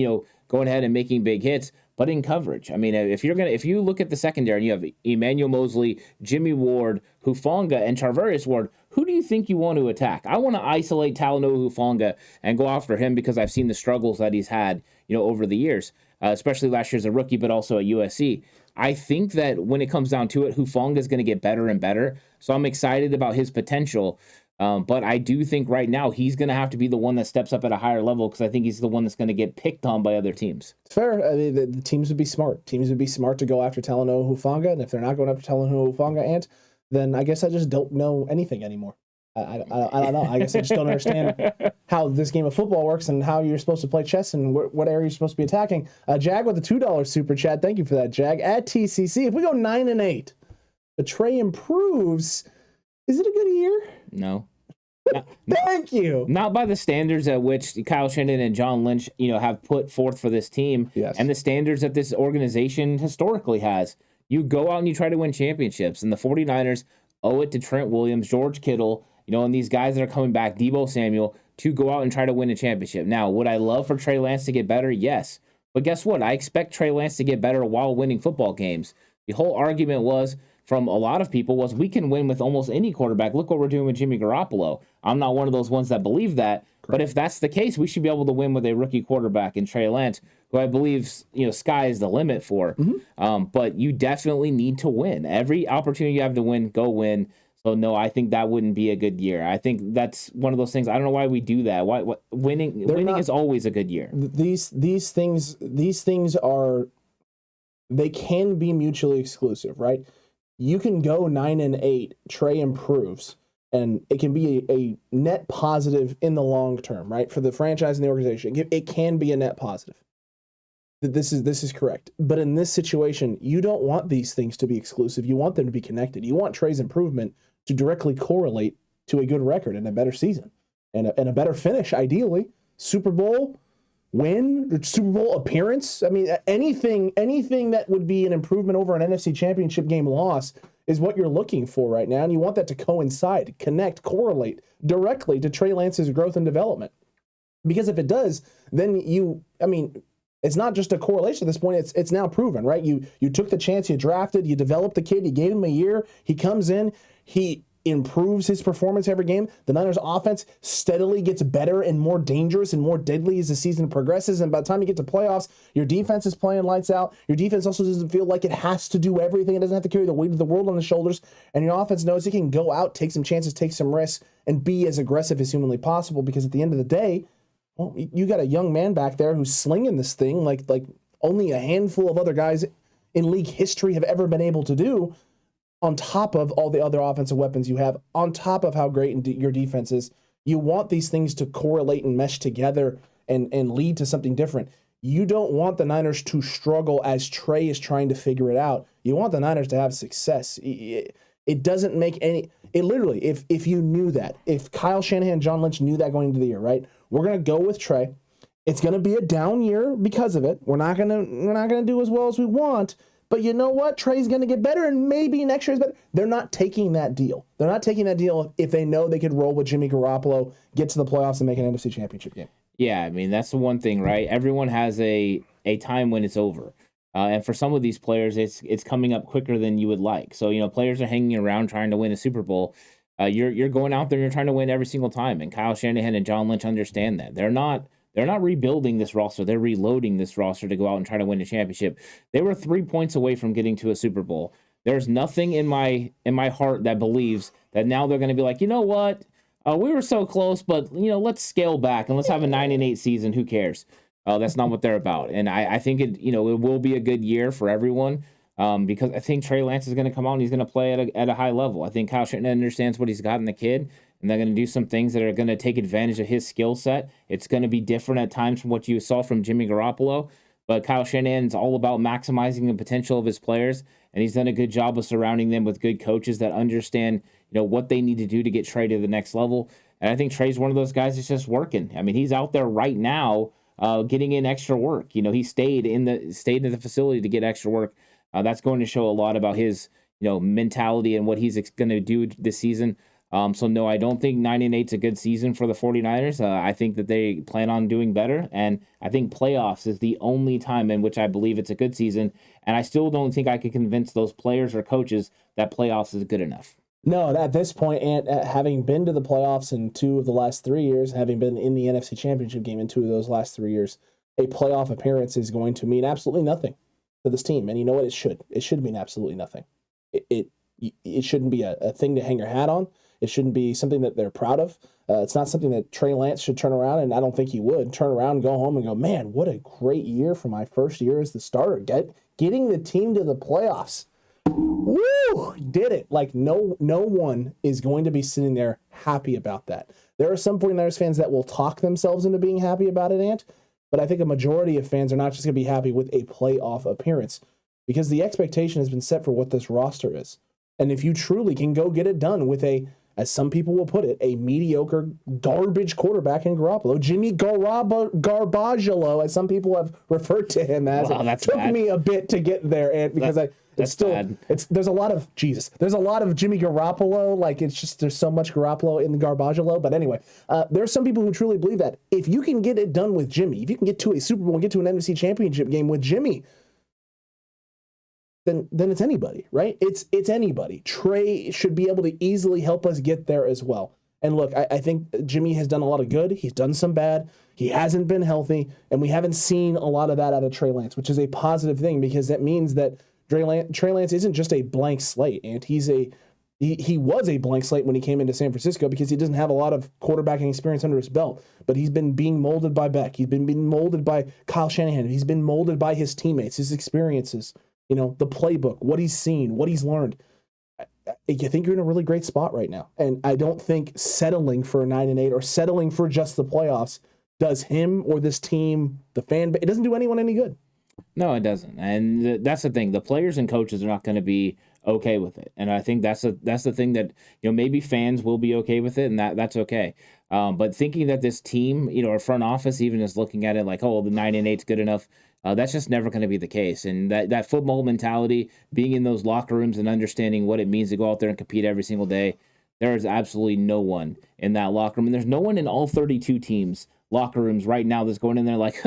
going ahead and making big hits, but in coverage. I mean, if you look at the secondary and you have Emmanuel Mosley, Jimmy Ward, Hufanga, and Tarvarius Ward, who do you think you want to attack? I want to isolate Talanoa Hufanga and go after him because I've seen the struggles that he's had, over the years, especially last year as a rookie, but also at USC. I think that when it comes down to it, Hufanga is going to get better and better. So I'm excited about his potential. But I do think right now he's going to have to be the one that steps up at a higher level, because I think he's the one that's going to get picked on by other teams. Fair. I mean, the teams would be smart. Teams would be smart to go after Talanoa Hufanga. And if they're not going after Talanoa Hufanga, Ant, then I guess I just don't know anything anymore. I don't know. I guess I just don't understand how this game of football works and how you're supposed to play chess and what area you're supposed to be attacking. Jag with a $2 super chat. Thank you for that, Jag. At TCC, if we go 9-8, but Trey improves, is it a good year? No. Thank you. Not by the standards at which Kyle Shanahan and John Lynch, have put forth for this team, yes, and the standards that this organization historically has. You go out and you try to win championships, and the 49ers owe it to Trent Williams, George Kittle, and these guys that are coming back, Deebo Samuel, to go out and try to win a championship. Now, would I love for Trey Lance to get better? Yes. But guess what? I expect Trey Lance to get better while winning football games. The whole argument was, from a lot of people, was we can win with almost any quarterback. Look what we're doing with Jimmy Garoppolo. I'm not one of those ones that believe that. Correct. But if that's the case, we should be able to win with a rookie quarterback in Trey Lance, who I believe, sky is the limit for. Mm-hmm. But you definitely need to win. Every opportunity you have to win, go win. So no, I think that wouldn't be a good year. I think that's one of those things. I don't know why we do that. Why winning is always a good year. These things are, they can be mutually exclusive, right? You can go 9-8, Trey improves, and it can be a net positive in the long term, right? For the franchise and the organization, it can be a net positive. This is correct. But in this situation, you don't want these things to be exclusive. You want them to be connected. You want Trey's improvement to directly correlate to a good record and a better season and a better finish, ideally. Super Bowl win, Super Bowl appearance. I mean, anything that would be an improvement over an NFC Championship game loss is what you're looking for right now. And you want that to coincide, connect, correlate directly to Trey Lance's growth and development. Because if it does, then it's not just a correlation at this point. It's now proven, right? You took the chance, you drafted, you developed the kid, you gave him a year, he comes in, he improves his performance every game. The Niners offense steadily gets better and more dangerous and more deadly as the season progresses. And by the time you get to playoffs, your defense is playing lights out. Your defense also doesn't feel like it has to do everything. It doesn't have to carry the weight of the world on the shoulders. And your offense knows it can go out, take some chances, take some risks, and be as aggressive as humanly possible. Because at the end of the day, well, you got a young man back there who's slinging this thing like only a handful of other guys in league history have ever been able to do, on top of all the other offensive weapons you have, on top of how great your defense is. You want these things to correlate and mesh together and lead to something different. You don't want the Niners to struggle as Trey is trying to figure it out. You want the Niners to have success. It doesn't make any... It literally, if you knew that, if Kyle Shanahan and John Lynch knew that going into the year, right? We're going to go with Trey. It's going to be a down year because of it. We're not going to do as well as we want. But you know what? Trey's going to get better, and maybe next year is better. They're not taking that deal. They're not taking that deal if they know they could roll with Jimmy Garoppolo, get to the playoffs, and make an NFC Championship game. Yeah, I mean, that's the one thing, right? Everyone has a time when it's over. And for some of these players, it's coming up quicker than you would like. So, players are hanging around trying to win a Super Bowl. You're going out there and you're trying to win every single time. And Kyle Shanahan and John Lynch understand that. They're not rebuilding this roster. They're reloading this roster to go out and try to win a championship. They were 3 points away from getting to a Super Bowl. There's nothing in my heart that believes that now they're going to be like, you know what? We were so close, but let's scale back and let's have a 9-8 season. Who cares? That's not what they're about. And I think it will be a good year for everyone because I think Trey Lance is going to come out and he's going to play at a high level. I think Kyle Shanahan understands what he's got in the kid. And they're going to do some things that are going to take advantage of his skill set. It's going to be different at times from what you saw from Jimmy Garoppolo. But Kyle Shanahan's all about maximizing the potential of his players. And he's done a good job of surrounding them with good coaches that understand, what they need to do to get Trey to the next level. And I think Trey's one of those guys that's just working. I mean, he's out there right now getting in extra work. He stayed in the facility to get extra work. That's going to show a lot about his, mentality and what he's going to do this season. So no, I don't think 9-8 is a good season for the 49ers. I think that they plan on doing better, and I think playoffs is the only time in which I believe it's a good season, and I still don't think I could convince those players or coaches that playoffs is good enough. No, at this point, and having been to the playoffs in 2 of the last 3 years, having been in the NFC Championship game in 2 of those last 3 years, a playoff appearance is going to mean absolutely nothing to this team. And you know what? It should. It should mean absolutely nothing. It shouldn't be a thing to hang your hat on. It shouldn't be something that they're proud of. It's not something that Trey Lance should turn around, and I don't think he would turn around and go home and go, man, what a great year for my first year as the starter. Getting the team to the playoffs. Woo! Did it. Like, no one is going to be sitting there happy about that. There are some 49ers fans that will talk themselves into being happy about it, Ant, but I think a majority of fans are not just going to be happy with a playoff appearance because the expectation has been set for what this roster is. And if you truly can go get it done with as some people will put it, a mediocre garbage quarterback in Garoppolo, Jimmy Garbaggio, as some people have referred to him as. Wow, that took me a bit to get there, and because there's a lot of Jimmy Garoppolo, like it's just there's so much Garoppolo in the Garbaggio. But anyway, there's some people who truly believe that if you can get it done with Jimmy, if you can get to a Super Bowl and get to an NFC Championship game with Jimmy, then it's anybody, right? It's anybody. Trey should be able to easily help us get there as well. And look, I think Jimmy has done a lot of good. He's done some bad. He hasn't been healthy, and we haven't seen a lot of that out of Trey Lance, which is a positive thing because that means that Trey Lance isn't just a blank slate, and he was a blank slate when he came into San Francisco because he doesn't have a lot of quarterbacking experience under his belt, but he's been being molded by Beck. He's been being molded by Kyle Shanahan. He's been molded by his teammates, his experiences, the playbook, what he's seen, what he's learned. I think you're in a really great spot right now. And I don't think settling for a 9-8 or settling for just the playoffs does him or this team, the fan base, it doesn't do anyone any good. No, it doesn't. And that's the thing. The players and coaches are not going to be okay with it. And I think that's the thing that, maybe fans will be okay with it, and that's okay. But thinking that this team, our front office even is looking at it like, oh, the 9-8 is good enough. That's just never going to be the case. And that football mentality, being in those locker rooms and understanding what it means to go out there and compete every single day, there is absolutely no one in that locker room. And there's no one in all 32 teams' locker rooms right now that's going in there like,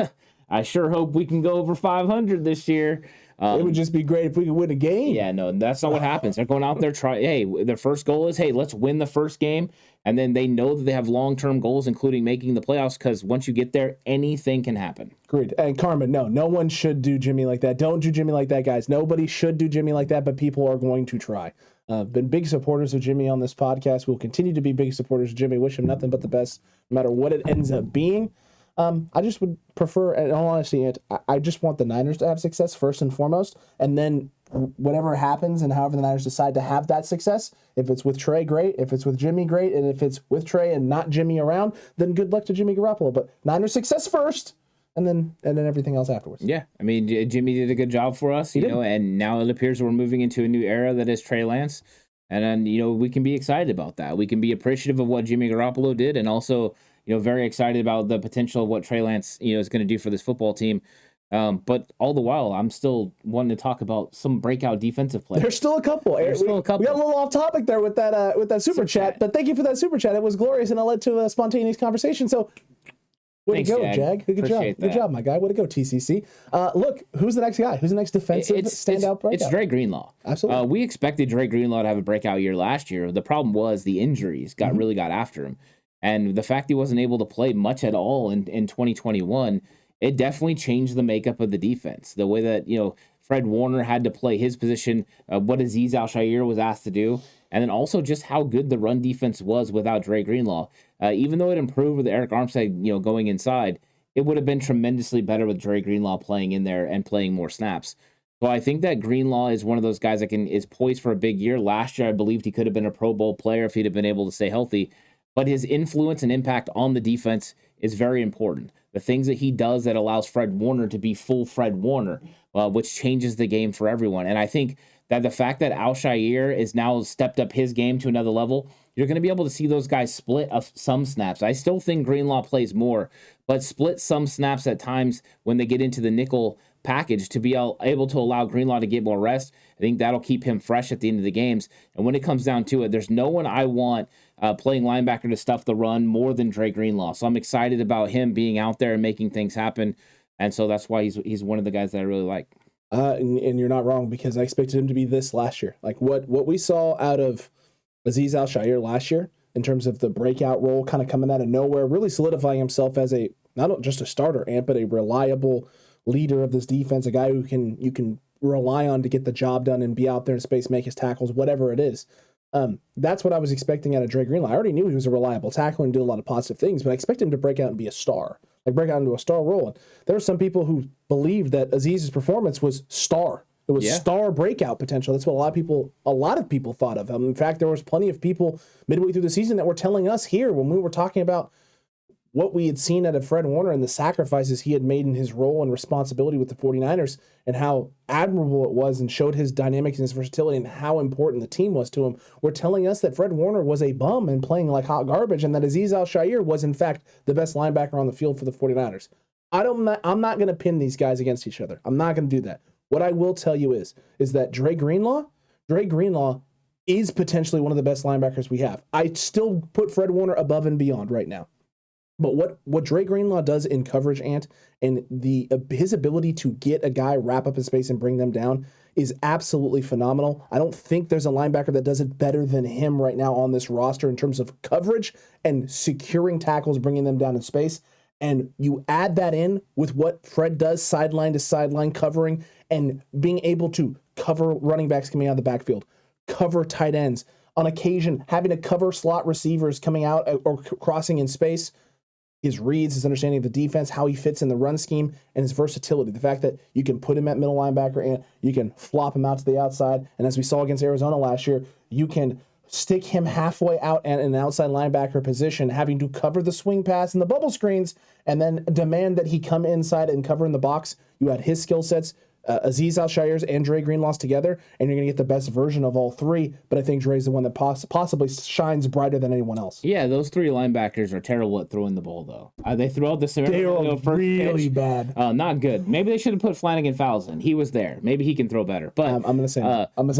I sure hope we can go over 500 this year. It would just be great if we could win a game. Yeah, no, that's not what happens. They're going out there their first goal is, hey, let's win the first game. And then they know that they have long-term goals, including making the playoffs, because once you get there, anything can happen. Agreed. And Carmen, no one should do Jimmy like that. Don't do Jimmy like that, guys. Nobody should do Jimmy like that, but people are going to try. Been big supporters of Jimmy on this podcast. We'll continue to be big supporters of Jimmy. Wish him nothing but the best, no matter what it ends up being. I just would prefer, in all honesty, I just want the Niners to have success first and foremost, and then whatever happens and however the Niners decide to have that success, if it's with Trey, great. If it's with Jimmy, great. And if it's with Trey and not Jimmy around, then good luck to Jimmy Garoppolo. But Niners success first, and then everything else afterwards. Yeah, I mean, Jimmy did a good job for us, you know, and now it appears we're moving into a new era that is Trey Lance. And then, you know, we can be excited about that. We can be appreciative of what Jimmy Garoppolo did, and also, you know, very excited about the potential of what Trey Lance, you know, is going to do for this football team. But all the while, I'm still wanting to talk about some breakout defensive players. There's still a couple. We got a little off topic there with that super chat, but thank you for that super chat. It was glorious, and it led to a spontaneous conversation. So, way to go, Jag. Good job. Good job, my guy. Way to go, TCC. Look, who's the next guy? Who's the next defensive standout breakout? It's Dre Greenlaw. Absolutely. We expected Dre Greenlaw to have a breakout year last year. The problem was the injuries really got after him. And the fact he wasn't able to play much at all in 2021, it definitely changed the makeup of the defense. The way that, you know, Fred Warner had to play his position, what Azeez Al-Shaair was asked to do, and then also just how good the run defense was without Dre Greenlaw. Even though it improved with Eric Armstead, you know, going inside, it would have been tremendously better with Dre Greenlaw playing in there and playing more snaps. So I think that Greenlaw is one of those guys that is poised for a big year. Last year, I believed he could have been a Pro Bowl player if he'd have been able to stay healthy. But his influence and impact on the defense is very important. The things that he does that allows Fred Warner to be full Fred Warner, which changes the game for everyone. And I think that the fact that Al-Shaair is now stepped up his game to another level, you're going to be able to see those guys split some snaps. I still think Greenlaw plays more, but split some snaps at times when they get into the nickel package to be able to allow Greenlaw to get more rest. I think that'll keep him fresh at the end of the games. And when it comes down to it, there's no one I want playing linebacker to stuff the run more than Dre Greenlaw. So I'm excited about him being out there and making things happen. And so that's why he's one of the guys that I really like. And you're not wrong, because I expected him to be this last year. Like what we saw out of Azeez Al-Shaair last year in terms of the breakout role kind of coming out of nowhere, really solidifying himself as not just a starter, but a reliable leader of this defense, a guy who you can rely on to get the job done and be out there in space, make his tackles, whatever it is. That's what I was expecting out of Dre Greenlaw. I already knew he was a reliable tackler and did a lot of positive things, but I expected him to break out and be a star, like break out into a star role. And there were some people who believed that Azeez's performance was star. It was star breakout potential. That's what a lot of people thought of him. In fact, there was plenty of people midway through the season that were telling us here when we were talking about what we had seen out of Fred Warner and the sacrifices he had made in his role and responsibility with the 49ers and how admirable it was and showed his dynamics and his versatility and how important the team was to him, were telling us that Fred Warner was a bum and playing like hot garbage, and that Azeez Al-Shaair was, in fact, the best linebacker on the field for the 49ers. I'm not going to pin these guys against each other. I'm not going to do that. What I will tell you is that Dre Greenlaw is potentially one of the best linebackers we have. I still put Fred Warner above and beyond right now. But what Dre Greenlaw does in coverage, Ant, and his ability to get a guy, wrap up his space, and bring them down is absolutely phenomenal. I don't think there's a linebacker that does it better than him right now on this roster in terms of coverage and securing tackles, bringing them down in space. And you add that in with what Fred does sideline to sideline covering and being able to cover running backs coming out of the backfield, cover tight ends, on occasion having to cover slot receivers coming out or crossing in space. His reads, his understanding of the defense, how he fits in the run scheme, and his versatility. The fact that you can put him at middle linebacker and you can flop him out to the outside. And as we saw against Arizona last year, you can stick him halfway out in an outside linebacker position, having to cover the swing pass and the bubble screens, and then demand that he come inside and cover in the box. You had his skill sets, Azeez Al-Shaair's and Dre Greenlaw's together, and you're going to get the best version of all three. But I think Dre's the one that possibly shines brighter than anyone else. Yeah, those three linebackers are terrible at throwing the ball, though. They throw out the scenario first really pitch. Bad. Not good. Maybe they should have put Flanagan Fowles in. He was there. Maybe he can throw better. But I'm going to say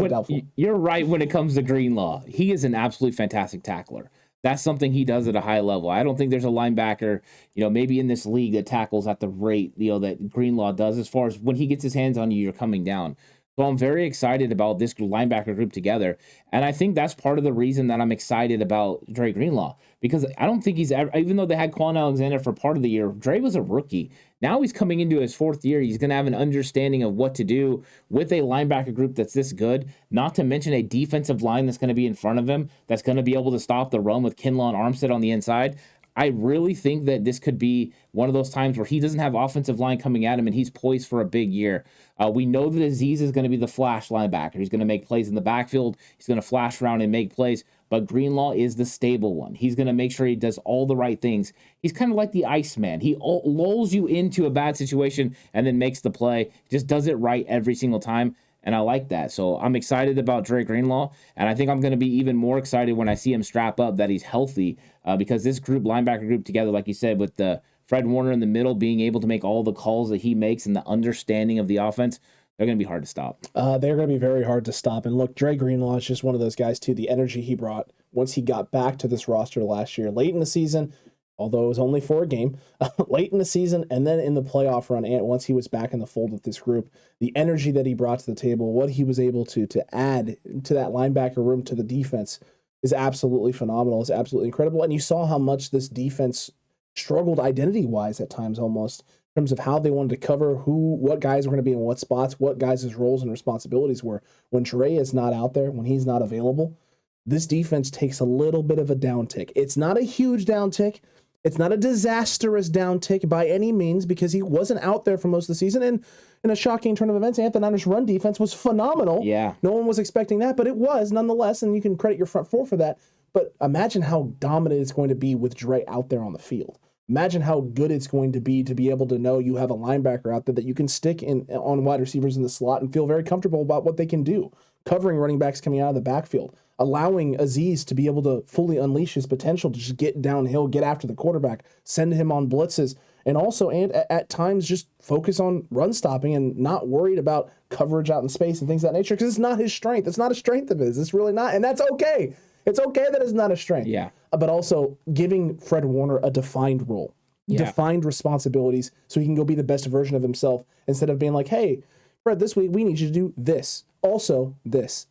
doubtful. You're right when it comes to Greenlaw. He is an absolutely fantastic tackler. That's something he does at a high level. I don't think there's a linebacker, maybe in this league that tackles at the rate, that Greenlaw does, as far as when he gets his hands on you, you're coming down. So I'm very excited about this linebacker group together. And I think that's part of the reason that I'm excited about Dre Greenlaw, because I don't think he's ever, even though they had Quan Alexander for part of the year, Dre was a rookie. Now he's coming into his fourth year. He's going to have an understanding of what to do with a linebacker group that's this good, not to mention a defensive line that's going to be in front of him, that's going to be able to stop the run with Kinlaw and Armstead on the inside. I really think that this could be one of those times where he doesn't have offensive line coming at him and he's poised for a big year. We know that Azeez is going to be the flash linebacker. He's going to make plays in the backfield. He's going to flash around and make plays. But Greenlaw is the stable one. He's going to make sure he does all the right things. He's kind of like the Iceman. He lulls you into a bad situation and then makes the play. Just does it right every single time. And I like that. So I'm excited about Dre Greenlaw. And I think I'm going to be even more excited when I see him strap up, that he's healthy. Because this linebacker group together, like you said, with the Fred Warner in the middle, being able to make all the calls that he makes and the understanding of the offense, they're going to be hard to stop. They're going to be very hard to stop. And look, Dre Greenlaw is just one of those guys, too. The energy he brought once he got back to this roster last year, late in the season, although it was only for a game, late in the season, and then in the playoff run, and once he was back in the fold with this group, the energy that he brought to the table, what he was able to add to that linebacker room, to the defense, is absolutely phenomenal. It's absolutely incredible. And you saw how much this defense struggled identity-wise at times, almost, in terms of how they wanted to cover what guys were going to be in what spots, what guys' roles and responsibilities were. When Dre is not out there, when he's not available, this defense takes a little bit of a downtick. It's not a huge downtick. It's not a disastrous downtick by any means, because he wasn't out there for most of the season. And in a shocking turn of events, Anthony Niners' run defense was phenomenal. Yeah. No one was expecting that, but it was nonetheless, and you can credit your front four for that. But imagine how dominant it's going to be with Dre out there on the field. Imagine how good it's going to be able to know you have a linebacker out there that you can stick on wide receivers in the slot and feel very comfortable about what they can do, covering running backs coming out of the backfield, allowing Azeez to be able to fully unleash his potential to just get downhill, get after the quarterback, send him on blitzes, and also at times just focus on run stopping and not worried about coverage out in space and things of that nature, because it's not his strength. It's not a strength of his. It's really not, and that's okay. It's okay that it's not a strength. Yeah. But also giving Fred Warner a defined role, defined responsibilities, so he can go be the best version of himself, instead of being like, hey, Fred, this week we need you to do this. Also this.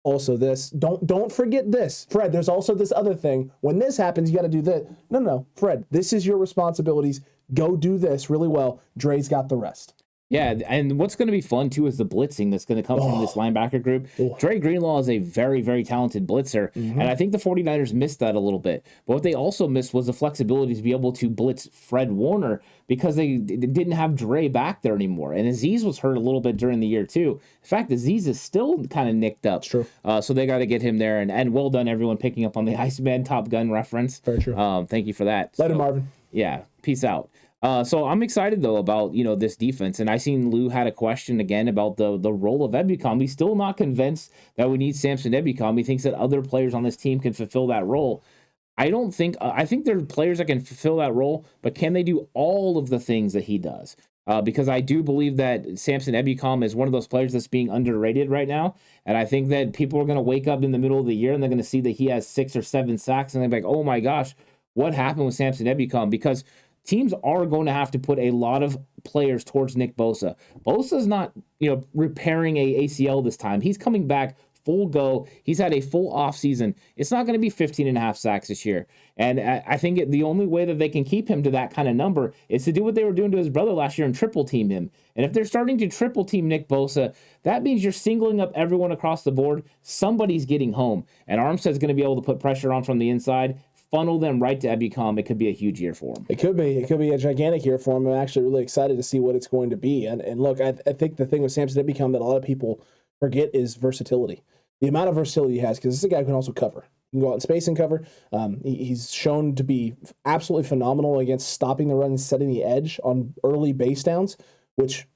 Also this. Don't forget this. Fred, there's also this other thing. When this happens, you got to do this. No. Fred, this is your responsibilities. Go do this really well. Dre's got the rest. Yeah, and what's going to be fun, too, is the blitzing that's going to come from this linebacker group. Dre Greenlaw is a very, very talented blitzer, and I think the 49ers missed that a little bit. But what they also missed was the flexibility to be able to blitz Fred Warner, because they didn't have Dre back there anymore. And Azeez was hurt a little bit during the year, too. In fact, Azeez is still kind of nicked up. True. So they got to get him there. And well done, everyone, picking up on the Iceman Top Gun reference. Very true. Thank you for that. Later, Marvin. Yeah, peace out. So I'm excited, though, about, this defense. And I seen Lou had a question again about the role of Ebukam. He's still not convinced that we need Samson Ebukam. He thinks that other players on this team can fulfill that role. I think there are players that can fulfill that role, but can they do all of the things that he does? Because I do believe that Samson Ebukam is one of those players that's being underrated right now. And I think that people are going to wake up in the middle of the year and they're going to see that he has 6 or 7 sacks. And they're like, oh, my gosh, what happened with Samson Ebukam? Because teams are going to have to put a lot of players towards Nick Bosa. Bosa's not, repairing a ACL this time. He's coming back full go. He's had a full offseason. It's not going to be 15 and a half sacks this year. And I think the only way that they can keep him to that kind of number is to do what they were doing to his brother last year and triple team him. And if they're starting to triple team Nick Bosa, that means you're singling up everyone across the board. Somebody's getting home. And Armstead's going to be able to put pressure on from the inside, funnel them right to Ebukam. It could be a huge year for him. It could be a gigantic year for him. I'm actually really excited to see what it's going to be. And look, I think the thing with Samson Ebukam that a lot of people forget is versatility. The amount of versatility he has, because this is a guy who can also cover. He can go out in space and cover. He's shown to be absolutely phenomenal against stopping the run and setting the edge on early base downs, which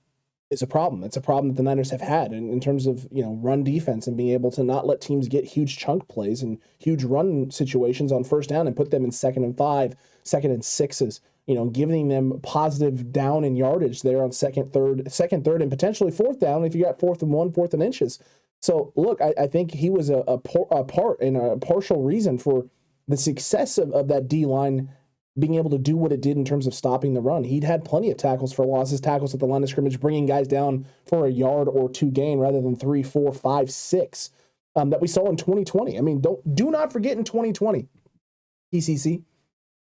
is a problem. It's a problem that the Niners have had in terms of run defense and being able to not let teams get huge chunk plays and huge run situations on first down and put them in 2nd and 5, 2nd and 6s. Giving them positive down in yardage there on second, third, and potentially 4th down if you got 4th and 1, 4th and inches. So look, I think he was a part and a partial reason for the success of that D-line being able to do what it did in terms of stopping the run. He'd had plenty of tackles for losses, tackles at the line of scrimmage, bringing guys down for a yard or two gain rather than 3, 4, 5, 6 that we saw in 2020. I mean, do not forget in 2020, PCC,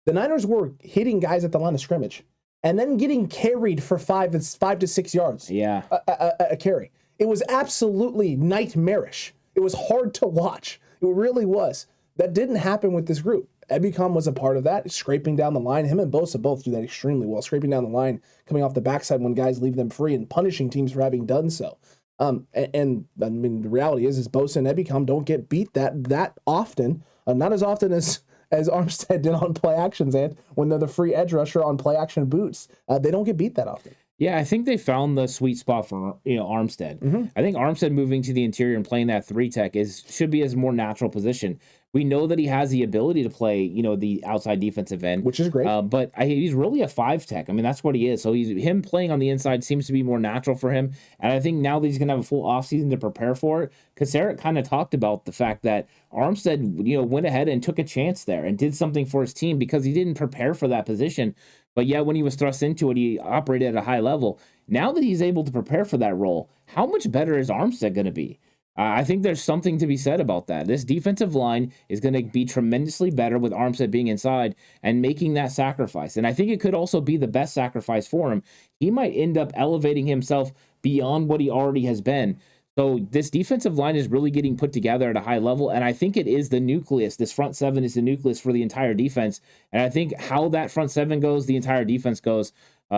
the Niners were hitting guys at the line of scrimmage and then getting carried for 5 to 6 yards. Yeah. A carry. It was absolutely nightmarish. It was hard to watch. It really was. That didn't happen with this group. Ebicom was a part of that, scraping down the line. Him and Bosa both do that extremely well, scraping down the line, coming off the backside when guys leave them free and punishing teams for having done so. And I mean, the reality is Bosa and Ebicom don't get beat that often, not as often as Armstead did on play actions, and when they're the free edge rusher on play action boots. They don't get beat that often. Yeah, I think they found the sweet spot for Armstead. Mm-hmm. I think Armstead moving to the interior and playing that 3 tech should be his more natural position. We know that he has the ability to play, the outside defensive end, which is great. But he's really a 5 tech. I mean, that's what he is. So him playing on the inside seems to be more natural for him. And I think now that he's going to have a full offseason to prepare for it, because Sarek kind of talked about the fact that Armstead, went ahead and took a chance there and did something for his team because he didn't prepare for that position. But yeah, when he was thrust into it, he operated at a high level. Now that he's able to prepare for that role, how much better is Armstead going to be? I think there's something to be said about that. This defensive line is going to be tremendously better with Armstead being inside and making that sacrifice. And I think it could also be the best sacrifice for him. He might end up elevating himself beyond what he already has been. So this defensive line is really getting put together at a high level, and I think it is the nucleus. This front 7 is the nucleus for the entire defense, and I think how that front 7 goes, the entire defense goes.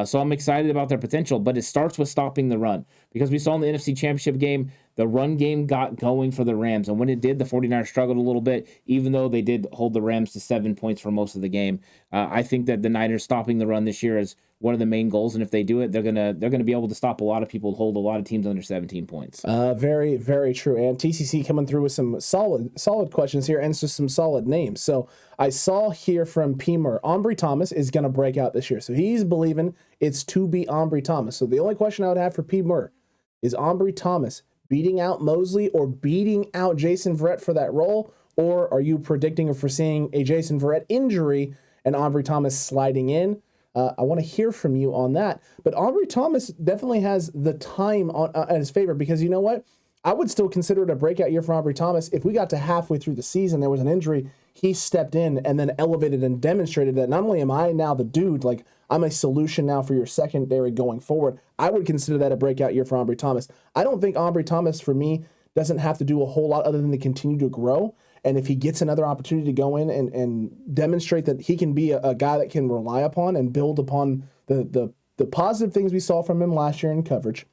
So I'm excited about their potential, but it starts with stopping the run, because we saw in the NFC Championship game, the run game got going for the Rams, and when it did, the 49ers struggled a little bit, even though they did hold the Rams to 7 points for most of the game. I think that the Niners stopping the run this year is one of the main goals, and if they do it, they're gonna be able to stop a lot of people, hold a lot of teams under 17 points. Very, very true. And TCC coming through with some solid questions here and just some solid names. So I saw here from Pemer, Ambry Thomas is going to break out this year. So he's believing it's to be Ambry Thomas. So the only question I would have for Pemer is Ambry Thomas beating out Mosley or beating out Jason Verrett for that role, or are you predicting or foreseeing a Jason Verrett injury and Ambry Thomas sliding in? I want to hear from you on that. But Ambry Thomas definitely has the time at his favor, because you know what? I would still consider it a breakout year for Ambry Thomas. If we got to halfway through the season, there was an injury, he stepped in and then elevated and demonstrated that not only am I now the dude, like I'm a solution now for your secondary going forward. I would consider that a breakout year for Ambry Thomas. I don't think Ambry Thomas, for me, doesn't have to do a whole lot other than to continue to grow. And if he gets another opportunity to go in and demonstrate that he can be a guy that can rely upon and build upon the positive things we saw from him last year in coverage,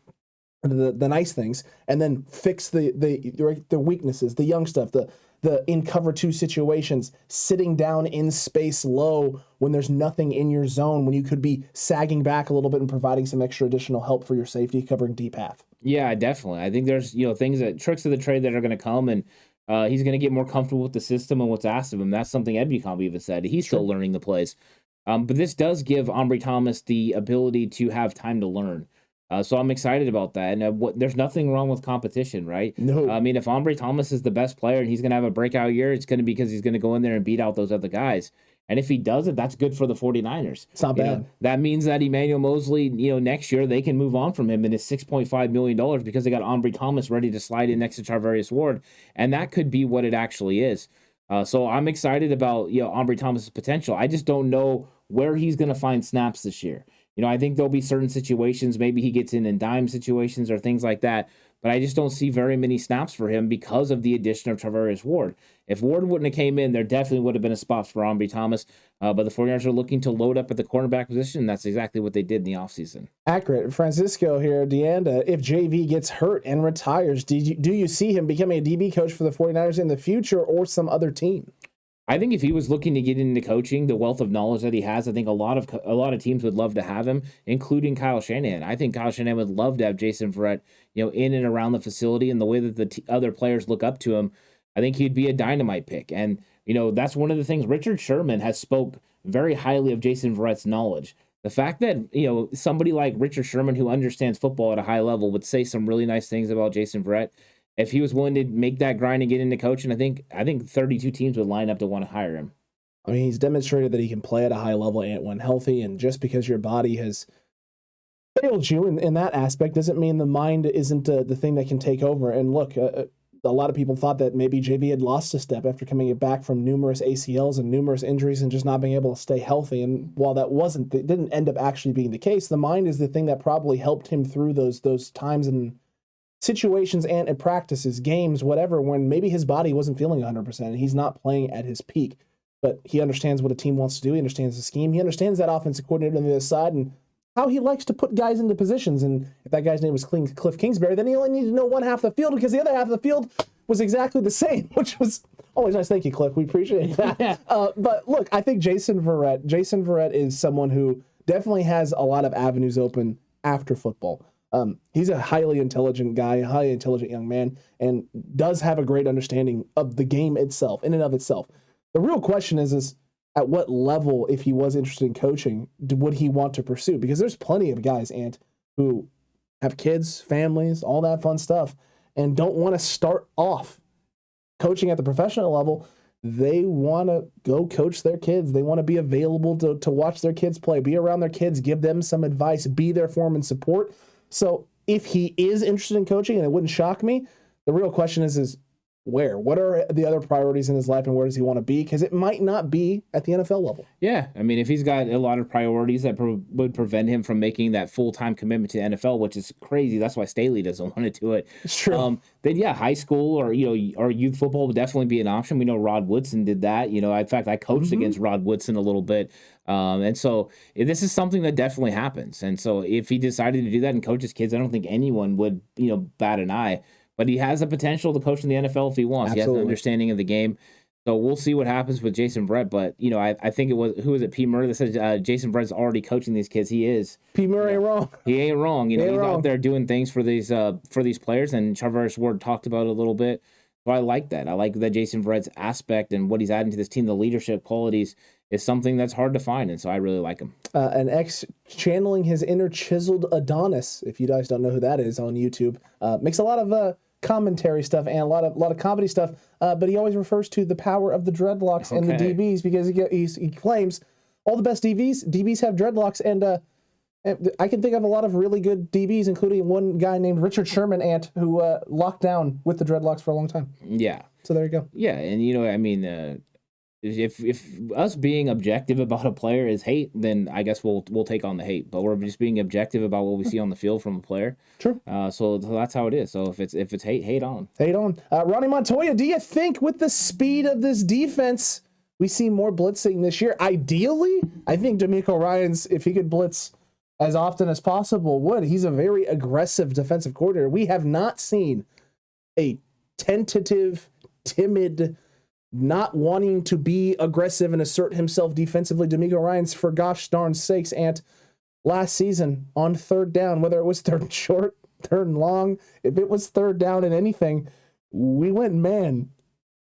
the nice things, and then fix the weaknesses, the young stuff, the in cover 2 situations, sitting down in space low when there's nothing in your zone, when you could be sagging back a little bit and providing some extra additional help for your safety covering deep half. Yeah, definitely. I think there's tricks of the trade that are going to come, and he's going to get more comfortable with the system and what's asked of him. That's something Ebicom even said. He's still learning the plays. But this does give Ambry Thomas the ability to have time to learn. So I'm excited about that. And there's nothing wrong with competition, right? No. I mean, if Ambry Thomas is the best player and he's going to have a breakout year, it's going to be because he's going to go in there and beat out those other guys. And if he does it, that's good for the 49ers. It's not bad. That means that Emmanuel Mosley, next year they can move on from him and his $6.5 million because they got Ambry Thomas ready to slide in next to Charvarius Ward. And that could be what it actually is. So I'm excited about Ambry Thomas's potential. I just don't know where he's going to find snaps this year. I think there'll be certain situations, maybe he gets in dime situations or things like that, but I just don't see very many snaps for him because of the addition of Charvarius Ward. If Ward wouldn't have came in, there definitely would have been a spot for Ambry Thomas, but the 49ers are looking to load up at the cornerback position, and that's exactly what they did in the offseason. Accurate. Francisco here, Deanda, if JV gets hurt and retires, do you see him becoming a DB coach for the 49ers in the future or some other team? I think if he was looking to get into coaching, the wealth of knowledge that he has, I think a lot of teams would love to have him, including Kyle Shanahan. I think Kyle Shanahan would love to have Jason Verrett, in and around the facility, and the way that the other players look up to him. I think he'd be a dynamite pick, and that's one of the things. Richard Sherman has spoke very highly of Jason Verrett's knowledge. The fact that somebody like Richard Sherman, who understands football at a high level, would say some really nice things about Jason Verrett. if he was willing to make that grind and get into coaching, I think 32 teams would line up to want to hire him. I mean, he's demonstrated that he can play at a high level and when healthy, and just because your body has failed you in that aspect doesn't mean the mind isn't the thing that can take over. And look, a lot of people thought that maybe JV had lost a step after coming back from numerous ACLs and numerous injuries and just not being able to stay healthy. And while it didn't end up actually being the case, the mind is the thing that probably helped him through those times and situations and practices, games, whatever, when maybe his body wasn't feeling 100% and he's not playing at his peak. But he understands what a team wants to do. He understands the scheme. He understands that offensive coordinator on the other side and how he likes to put guys into positions. And if that guy's name was Cliff Kingsbury, then he only needed to know one half of the field because the other half of the field was exactly the same, which was always nice. Thank you, Cliff. We appreciate that. But look, I think Jason Verrett is someone who definitely has a lot of avenues open after football. He's a highly intelligent guy, a highly intelligent young man, and does have a great understanding of the game itself, in and of itself. The real question is at what level, if he was interested in coaching, would he want to pursue? Because there's plenty of guys, Ant, who have kids, families, all that fun stuff, and don't want to start off coaching at the professional level. They want to go coach their kids. They want to be available to watch their kids play, be around their kids, give them some advice, be there for them and support. So if he is interested in coaching, and it wouldn't shock me, the real question is where? What are the other priorities in his life, and where does he want to be? Because it might not be at the NFL level. Yeah, I mean, if he's got a lot of priorities that would prevent him from making that full-time commitment to the NFL, which is crazy. That's why Staley doesn't want to do it. It's true. Then yeah, high school or youth football would definitely be an option. We know Rod Woodson did that. In fact, I coached against Rod Woodson a little bit. And so this is something that definitely happens. And so if he decided to do that and coach his kids, I don't think anyone would bat an eye. But he has the potential to coach in the NFL if he wants. Absolutely. He has an understanding of the game. So we'll see what happens with Jason Verrett. But, I think it was, who was it, P. Murray that said Jason Verrett's already coaching these kids. He is. P. Murray ain't wrong. He ain't wrong. He's out there doing things for these players. And Charvarius Ward talked about it a little bit. So I like that. I like that Jason Verrett's aspect and what he's adding to this team, the leadership qualities, is something that's hard to find. And so I really like him. An ex channeling his inner chiseled Adonis, if you guys don't know who that is, on YouTube. Makes a lot of commentary stuff and a lot of comedy stuff, but he always refers to the power of the dreadlocks and the DBs because he claims all the best DBs have dreadlocks, and I can think of a lot of really good DBs, including one guy named Richard Sherman, who locked down with the dreadlocks for a long time. Yeah. So there you go. Yeah, and if us being objective about a player is hate, then I guess we'll take on the hate. But we're just being objective about what we see on the field from a player. True. So that's how it is. So if it's hate on. Hate on. Ronnie Montoya, do you think with the speed of this defense, we see more blitzing this year? Ideally, I think D'Amico Ryans, if he could blitz as often as possible, would. He's a very aggressive defensive coordinator. We have not seen a tentative, timid, not wanting to be aggressive and assert himself defensively D'Amico Ryans, for gosh darn sakes, and last season on third down, whether it was third and short, third and long, if it was third down in anything, we went man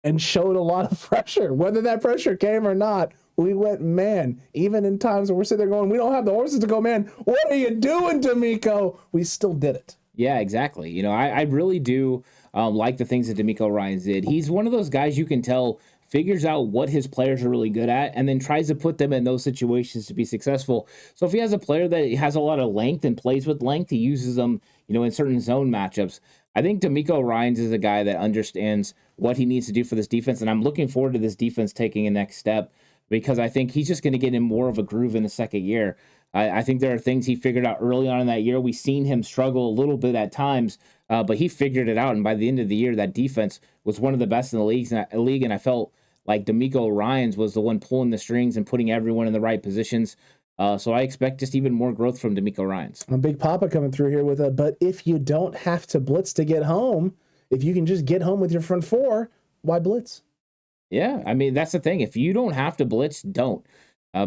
and showed a lot of pressure. Whether that pressure came or not, we went man. Even in times where we're sitting there going, we don't have the horses to go man. What are you doing, D'Amico? We still did it. Yeah, exactly. I really do like the things that D'Amico Ryans did. He's one of those guys you can tell figures out what his players are really good at and then tries to put them in those situations to be successful. So if he has a player that has a lot of length and plays with length, he uses them, in certain zone matchups. I think D'Amico Ryans is a guy that understands what he needs to do for this defense, and I'm looking forward to this defense taking a next step because I think he's just going to get in more of a groove in the second year. I think there are things he figured out early on in that year. We've seen him struggle a little bit at times, but he figured it out. And by the end of the year, that defense was one of the best in the league. And I felt like D'Amico Ryans was the one pulling the strings and putting everyone in the right positions. So I expect just even more growth from D'Amico Ryans. Big Papa coming through here with but if you don't have to blitz to get home, if you can just get home with your front four, why blitz? Yeah, I mean, that's the thing. If you don't have to blitz, don't.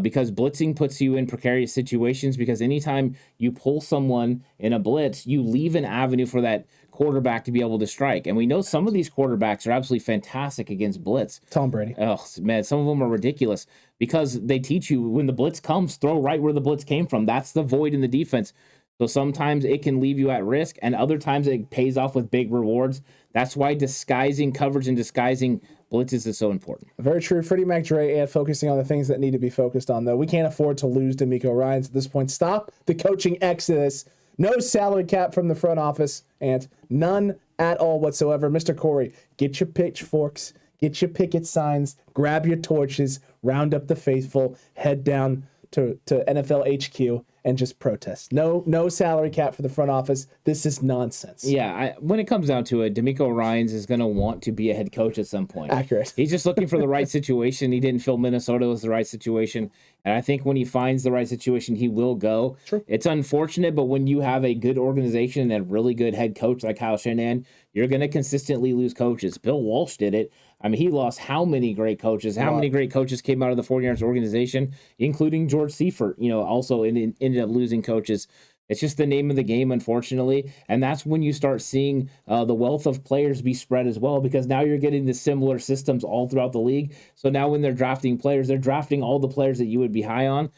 Because blitzing puts you in precarious situations because anytime you pull someone in a blitz, you leave an avenue for that quarterback to be able to strike. And we know some of these quarterbacks are absolutely fantastic against blitz. Tom Brady. Oh, man, some of them are ridiculous because they teach you when the blitz comes, throw right where the blitz came from. That's the void in the defense. So sometimes it can leave you at risk, and other times it pays off with big rewards. That's why disguising coverage and disguising blitzes is so important. Very true. Freddie Mac Dre and focusing on the things that need to be focused on, though. We can't afford to lose D'Amico Ryans at this point. Stop the coaching exodus. No salary cap from the front office, and none at all whatsoever. Mr. Corey, get your pitchforks, get your picket signs, grab your torches, round up the faithful, head down to NFL HQ and just protest. No salary cap for the front office. This is nonsense. Yeah, when it comes down to it, D'Amico Ryans is going to want to be a head coach at some point. Accurate. He's just looking for the right situation. He didn't feel Minnesota was the right situation. And I think when he finds the right situation, he will go. True. It's unfortunate, but when you have a good organization and a really good head coach like Kyle Shanahan, you're going to consistently lose coaches. Bill Walsh did it. I mean, he lost how many great coaches? How many great coaches came out of the 49ers organization, including George Seifert, also ended up losing coaches. It's just the name of the game, unfortunately. And that's when you start seeing the wealth of players be spread as well, because now you're getting the similar systems all throughout the league. So now when they're drafting players, they're drafting all the players that you would be high on.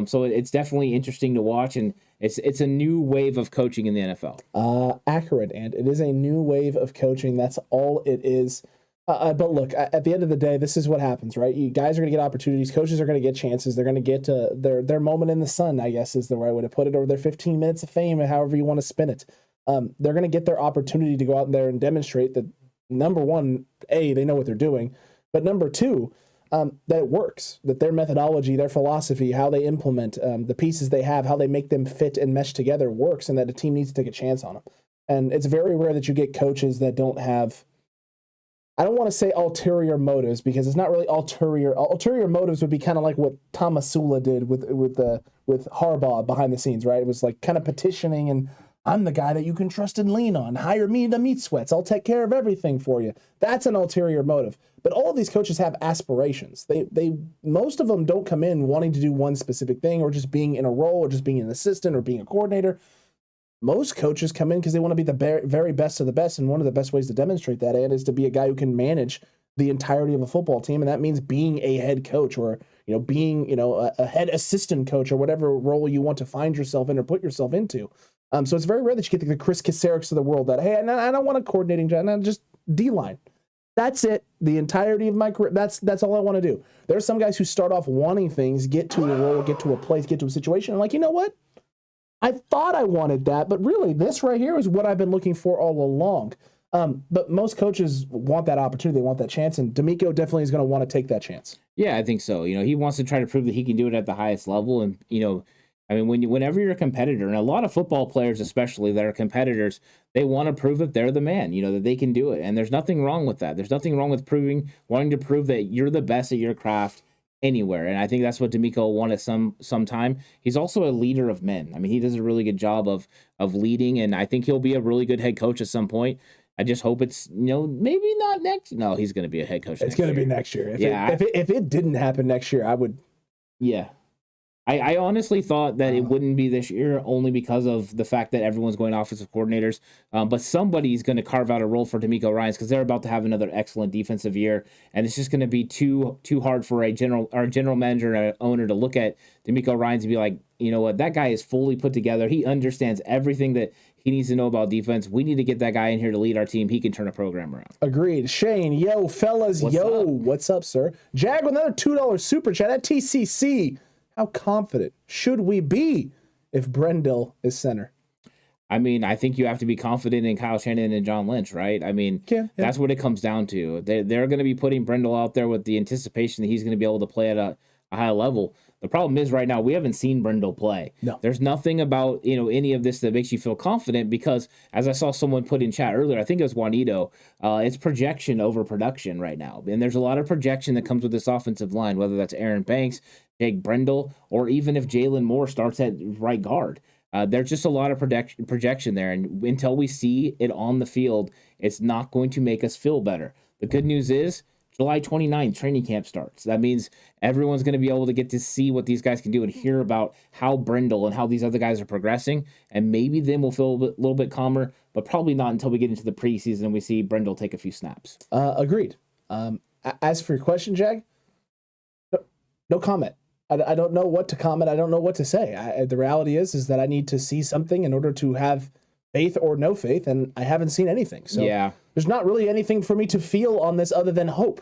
So it's definitely interesting to watch, and it's a new wave of coaching in the NFL. Accurate, and it is a new wave of coaching. That's all it is. But look, at the end of the day, this is what happens, right? You guys are going to get opportunities. Coaches are going to get chances. They're going to get their moment in the sun, I guess is the right way to put it, or their 15 minutes of fame, however you want to spin it. They're going to get their opportunity to go out there and demonstrate that, number one, A, they know what they're doing, but number two, that it works, that their methodology, their philosophy, how they implement the pieces they have, how they make them fit and mesh together works, and that a team needs to take a chance on them. And it's very rare that you get coaches that don't have, I don't want to say ulterior motives, because it's not really ulterior. Ulterior motives would be kind of like what Tomasula did with Harbaugh behind the scenes, right? It was like kind of petitioning, and I'm the guy that you can trust and lean on. Hire me to meat sweats. I'll take care of everything for you. That's an ulterior motive. But all of these coaches have aspirations. They most of them don't come in wanting to do one specific thing, or just being in a role, or just being an assistant, or being a coordinator. Most coaches come in because they want to be the very best of the best, and one of the best ways to demonstrate that, is to be a guy who can manage the entirety of a football team, and that means being a head coach, or being a head assistant coach, or whatever role you want to find yourself in or put yourself into. So it's very rare that you get the Chris Kacericks of the world that, hey, I don't want a coordinating job, and just D-line. That's it. The entirety of my career. That's all I want to do. There are some guys who start off wanting things, get to a role, get to a place, get to a situation, and like, you know what? I thought I wanted that, but really this right here is what I've been looking for all along. But most coaches want that opportunity. They want that chance, and D'Amico definitely is going to want to take that chance. Yeah, I think so. He wants to try to prove that he can do it at the highest level. And, whenever you're a competitor, and a lot of football players especially that are competitors, they want to prove that they're the man, that they can do it. And there's nothing wrong with that. There's nothing wrong with wanting to prove that you're the best at your craft anywhere. And I think that's what D'Amico wanted some time. He's also a leader of men. I mean, he does a really good job of leading, and I think he'll be a really good head coach at some point. I just hope it's, maybe not next. No, he's going to be a head coach. It's going to be next year. If it didn't happen next year, I would. Yeah. I honestly thought that it wouldn't be this year, only because of the fact that everyone's going offensive coordinators. But somebody's going to carve out a role for D'Amico Ryans, because they're about to have another excellent defensive year, and it's just going to be too hard for a general manager and an owner to look at D'Amico Ryans and be like, you know what, that guy is fully put together. He understands everything that he needs to know about defense. We need to get that guy in here to lead our team. He can turn a program around. Agreed. Shane, yo, fellas, what's up, sir? Jag with another $2 super chat at TCC. How confident should we be if Brendel is center? I mean, I think you have to be confident in Kyle Shanahan and John Lynch, right? I mean, That's what it comes down to. They're going to be putting Brendel out there with the anticipation that he's going to be able to play at a high level. The problem is right now we haven't seen Brendel play. No. There's nothing about any of this that makes you feel confident, because as I saw someone put in chat earlier, I think it was Juanito, it's projection over production right now. And there's a lot of projection that comes with this offensive line, whether that's Aaron Banks, Jake Brendel, or even if Jalen Moore starts at right guard. There's just a lot of projection there, and until we see it on the field, it's not going to make us feel better. The good news is July 29th, training camp starts. That means everyone's going to be able to get to see what these guys can do and hear about how Brendel and how these other guys are progressing, and maybe then we'll feel a little bit calmer, but probably not until we get into the preseason and we see Brendel take a few snaps. Agreed. As for your question, Jag, no comment. I don't know what to comment. I don't know what to say. The reality is that I need to see something in order to have faith or no faith, and I haven't seen anything. So yeah, there's not really anything for me to feel on this other than hope.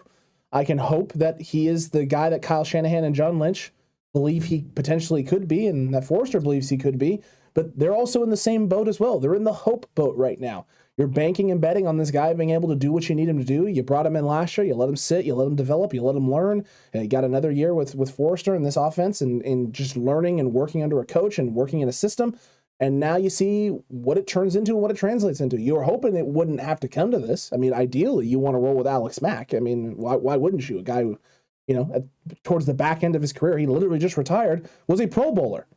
I can hope that he is the guy that Kyle Shanahan and John Lynch believe he potentially could be, and that Forrester believes he could be, but they're also in the same boat as well. They're in the hope boat right now. You're banking and betting on this guy being able to do what you need him to do. You brought him in last year. You let him sit. You let him develop. You let him learn. And you got another year with Forrester in this offense and just learning and working under a coach and working in a system. And now you see what it turns into and what it translates into. You were hoping it wouldn't have to come to this. I mean, ideally, you want to roll with Alex Mack. I mean, why wouldn't you? A guy who, towards the back end of his career, he literally just retired, was a Pro Bowler.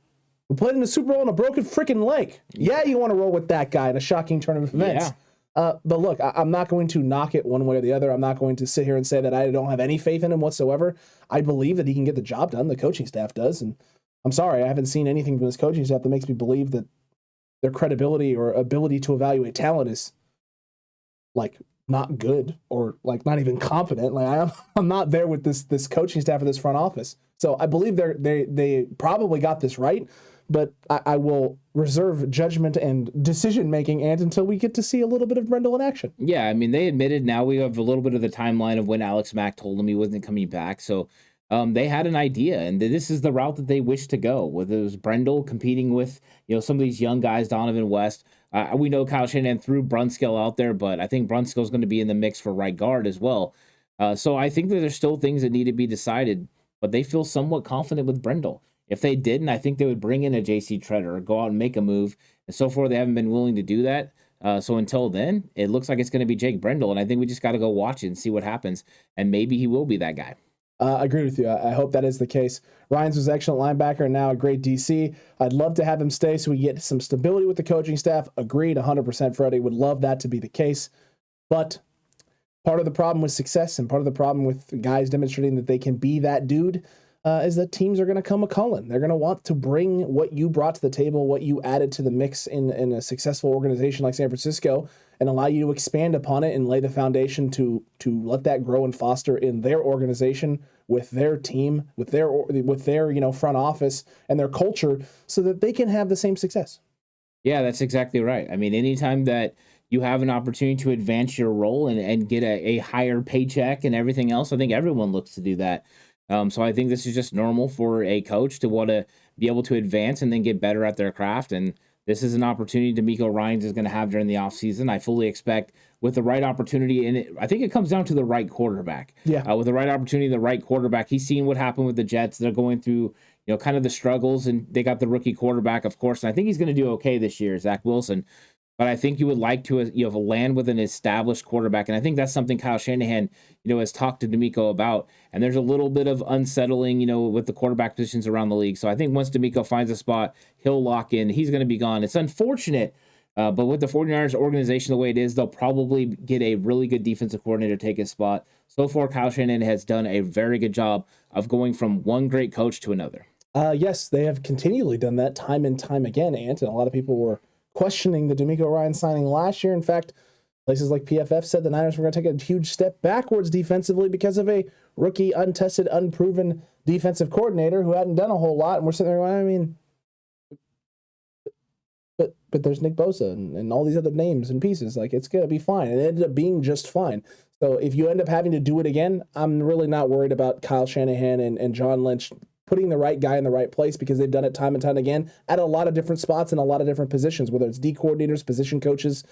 We played in the Super Bowl on a broken freaking leg. Yeah, you want to roll with that guy in a shocking turn of events. Yeah. But look, I'm not going to knock it one way or the other. I'm not going to sit here and say that I don't have any faith in him whatsoever. I believe that he can get the job done. The coaching staff does. And I'm sorry, I haven't seen anything from this coaching staff that makes me believe that their credibility or ability to evaluate talent is like not good or like not even competent. Like I'm not there with this coaching staff or this front office. So I believe they probably got this right. But I will reserve judgment and decision-making until we get to see a little bit of Brendel in action. Yeah, I mean, they admitted now we have a little bit of the timeline of when Alex Mack told him he wasn't coming back. So they had an idea, and this is the route that they wish to go, whether it was Brendel competing with some of these young guys, Donovan West. We know Kyle Shanahan threw Brunskill out there, but I think Brunskill's going to be in the mix for right guard as well. So I think that there's still things that need to be decided, but they feel somewhat confident with Brendel. If they didn't, I think they would bring in a J.C. Treader or go out and make a move. And so far, they haven't been willing to do that. So until then, it looks like it's going to be Jake Brendel. And I think we just got to go watch it and see what happens. And maybe he will be that guy. I agree with you. I hope that is the case. Ryans was an excellent linebacker and now a great DC. I'd love to have him stay so we get some stability with the coaching staff. Agreed 100%, Freddie. Would love that to be the case. But part of the problem with success and part of the problem with guys demonstrating that they can be that dude is that teams are going to come a-calling. They're going to want to bring what you brought to the table, what you added to the mix in a successful organization like San Francisco, and allow you to expand upon it and lay the foundation to let that grow and foster in their organization, with their team, with their front office and their culture, so that they can have the same success. Yeah, that's exactly right. I mean, anytime that you have an opportunity to advance your role and get a higher paycheck and everything else, I think everyone looks to do that. So I think this is just normal for a coach to want to be able to advance and then get better at their craft. And this is an opportunity DeMeco Ryans is going to have during the offseason. I fully expect with the right opportunity, and I think it comes down to the right quarterback. Yeah. With the right opportunity, the right quarterback. He's seen what happened with the Jets. They're going through, kind of the struggles, and they got the rookie quarterback, of course. And I think he's going to do okay this year, Zach Wilson. But I think you would like to land with an established quarterback. And I think that's something Kyle Shanahan, has talked to DeMeco about. And there's a little bit of unsettling, with the quarterback positions around the league. So I think once DeMeco finds a spot, he'll lock in. He's going to be gone. It's unfortunate, but with the 49ers organization the way it is, they'll probably get a really good defensive coordinator to take his spot. So far, Kyle Shanahan has done a very good job of going from one great coach to another. Yes, they have continually done that time and time again, Ant. And a lot of people were questioning the DeMeco Ryans signing last year. In fact, places like PFF said the Niners were going to take a huge step backwards defensively because of a rookie, untested, unproven defensive coordinator who hadn't done a whole lot. And we're sitting there going, but there's Nick Bosa and all these other names and pieces. Like, it's going to be fine. And it ended up being just fine. So if you end up having to do it again, I'm really not worried about Kyle Shanahan and John Lynch putting the right guy in the right place, because they've done it time and time again at a lot of different spots and a lot of different positions, whether it's D coordinators, position coaches,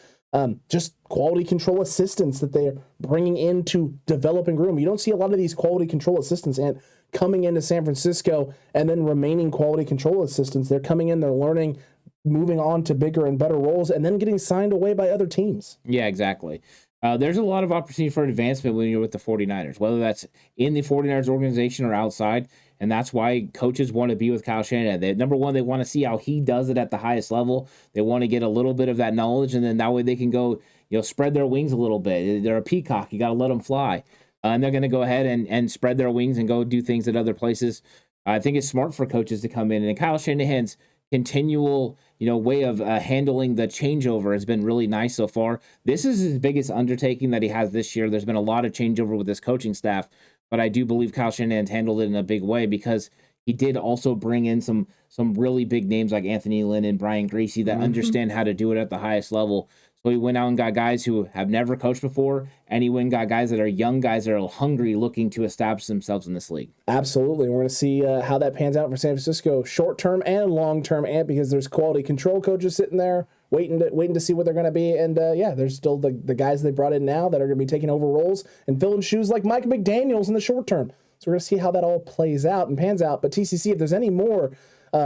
just quality control assistants that they're bringing in to develop and groom. You don't see a lot of these quality control assistants and coming into San Francisco and then remaining quality control assistants. They're coming in, they're learning, moving on to bigger and better roles, and then getting signed away by other teams. Yeah, exactly. There's a lot of opportunity for advancement when you're with the 49ers, whether that's in the 49ers organization or outside. And that's why coaches want to be with Kyle Shanahan. Number one, they want to see how he does it at the highest level. They want to get a little bit of that knowledge, and then that way they can go, spread their wings a little bit. They're a peacock. You got to let them fly. And they're going to go ahead and spread their wings and go do things at other places. I think it's smart for coaches to come in. And Kyle Shanahan's continual, way of handling the changeover has been really nice so far. This is his biggest undertaking that he has this year. There's been a lot of changeover with this coaching staff. But I do believe Kyle Shanahan's handled it in a big way because he did also bring in some really big names like Anthony Lynn and Brian Gracie that understand how to do it at the highest level. So he went out and got guys who have never coached before, and he went and got guys that are young guys that are hungry, looking to establish themselves in this league. Absolutely. We're going to see how that pans out for San Francisco, short-term and long-term, and because there's quality control coaches sitting there waiting to see what they're going to be. And, there's still the guys they brought in now that are going to be taking over roles and filling shoes like Mike McDaniels in the short term. So we're going to see how that all plays out and pans out. But TCC, if there's any more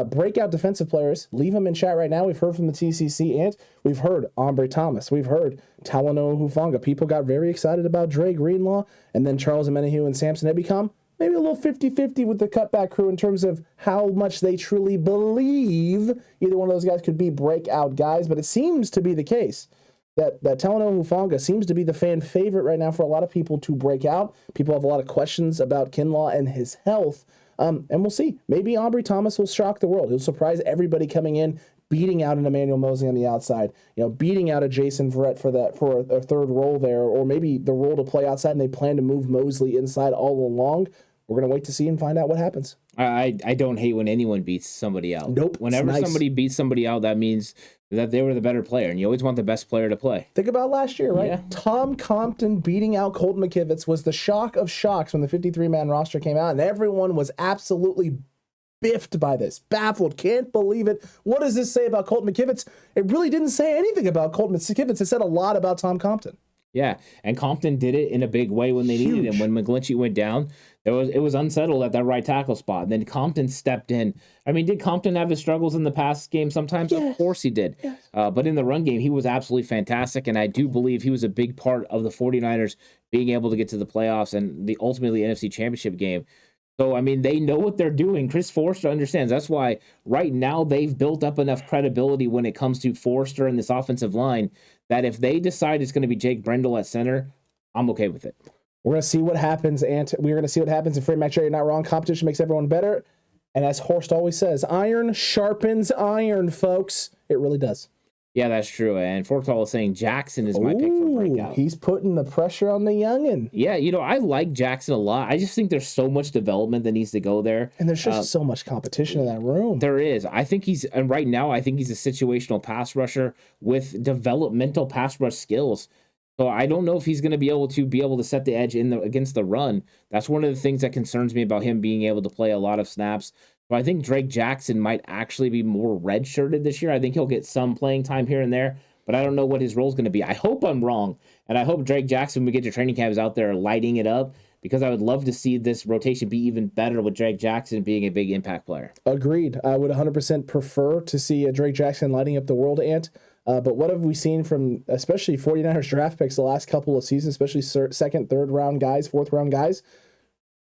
breakout defensive players, leave them in chat right now. We've heard from the TCC, and we've heard Ombre Thomas. We've heard Talanoa Hufanga. People got very excited about Dre Greenlaw, and then Charles Omenihu and Samson had become maybe a little 50-50 with the Cutback crew in terms of how much they truly believe either one of those guys could be breakout guys. But it seems to be the case that Talanoa Hufanga seems to be the fan favorite right now for a lot of people to break out. People have a lot of questions about Kinlaw and his health. And we'll see. Maybe Ombre Thomas will shock the world. He'll surprise everybody coming in, beating out an Emmanuel Mosley on the outside, beating out a Jason Verrett for a third role there, or maybe the role to play outside, and they plan to move Mosley inside all along. We're going to wait to see and find out what happens. I don't hate when anyone beats somebody out. Nope. Whenever somebody beats somebody out, that means that they were the better player, and you always want the best player to play. Think about last year, right? Yeah. Tom Compton beating out Colton McKivitz was the shock of shocks when the 53-man roster came out, and everyone was absolutely biffed by this, baffled, can't believe it. What does this say about Colton McKivitz? It really didn't say anything about Colton McKivitz. It said a lot about Tom Compton. Yeah, and Compton did it in a big way when they needed him. When McGlinchey went down, it was unsettled at that right tackle spot. And then Compton stepped in. I mean, did Compton have his struggles in the past game sometimes? Yes. Of course he did. Yes. But in the run game, he was absolutely fantastic, and I do believe he was a big part of the 49ers being able to get to the playoffs and ultimately NFC Championship game. So, I mean, they know what they're doing. Chris Forster understands. That's why right now they've built up enough credibility when it comes to Forster and this offensive line that if they decide it's going to be Jake Brendel at center, I'm okay with it. We're going to see what happens, and we're going to see what happens. And Freddie Mac, you're not wrong. Competition makes everyone better. And as Horst always says, iron sharpens iron, folks. It really does. Yeah, that's true. And Fortall is saying Jackson is my pick for breakout. He's putting the pressure on the youngin. Yeah, I like Jackson a lot. I just think there's so much development that needs to go there. And there's just so much competition in that room. There is. I think and right now, I think he's a situational pass rusher with developmental pass rush skills. So I don't know if he's going to be able to set the edge against the run. That's one of the things that concerns me about him being able to play a lot of snaps. So I think Drake Jackson might actually be more redshirted this year. I think he'll get some playing time here and there, but I don't know what his role is going to be. I hope I'm wrong, and I hope Drake Jackson, when we get to training camp, is out there lighting it up, because I would love to see this rotation be even better with Drake Jackson being a big impact player. Agreed. I would 100% prefer to see Drake Jackson lighting up the world, Ant. But what have we seen from especially 49ers draft picks the last couple of seasons, especially second, third round guys, fourth round guys?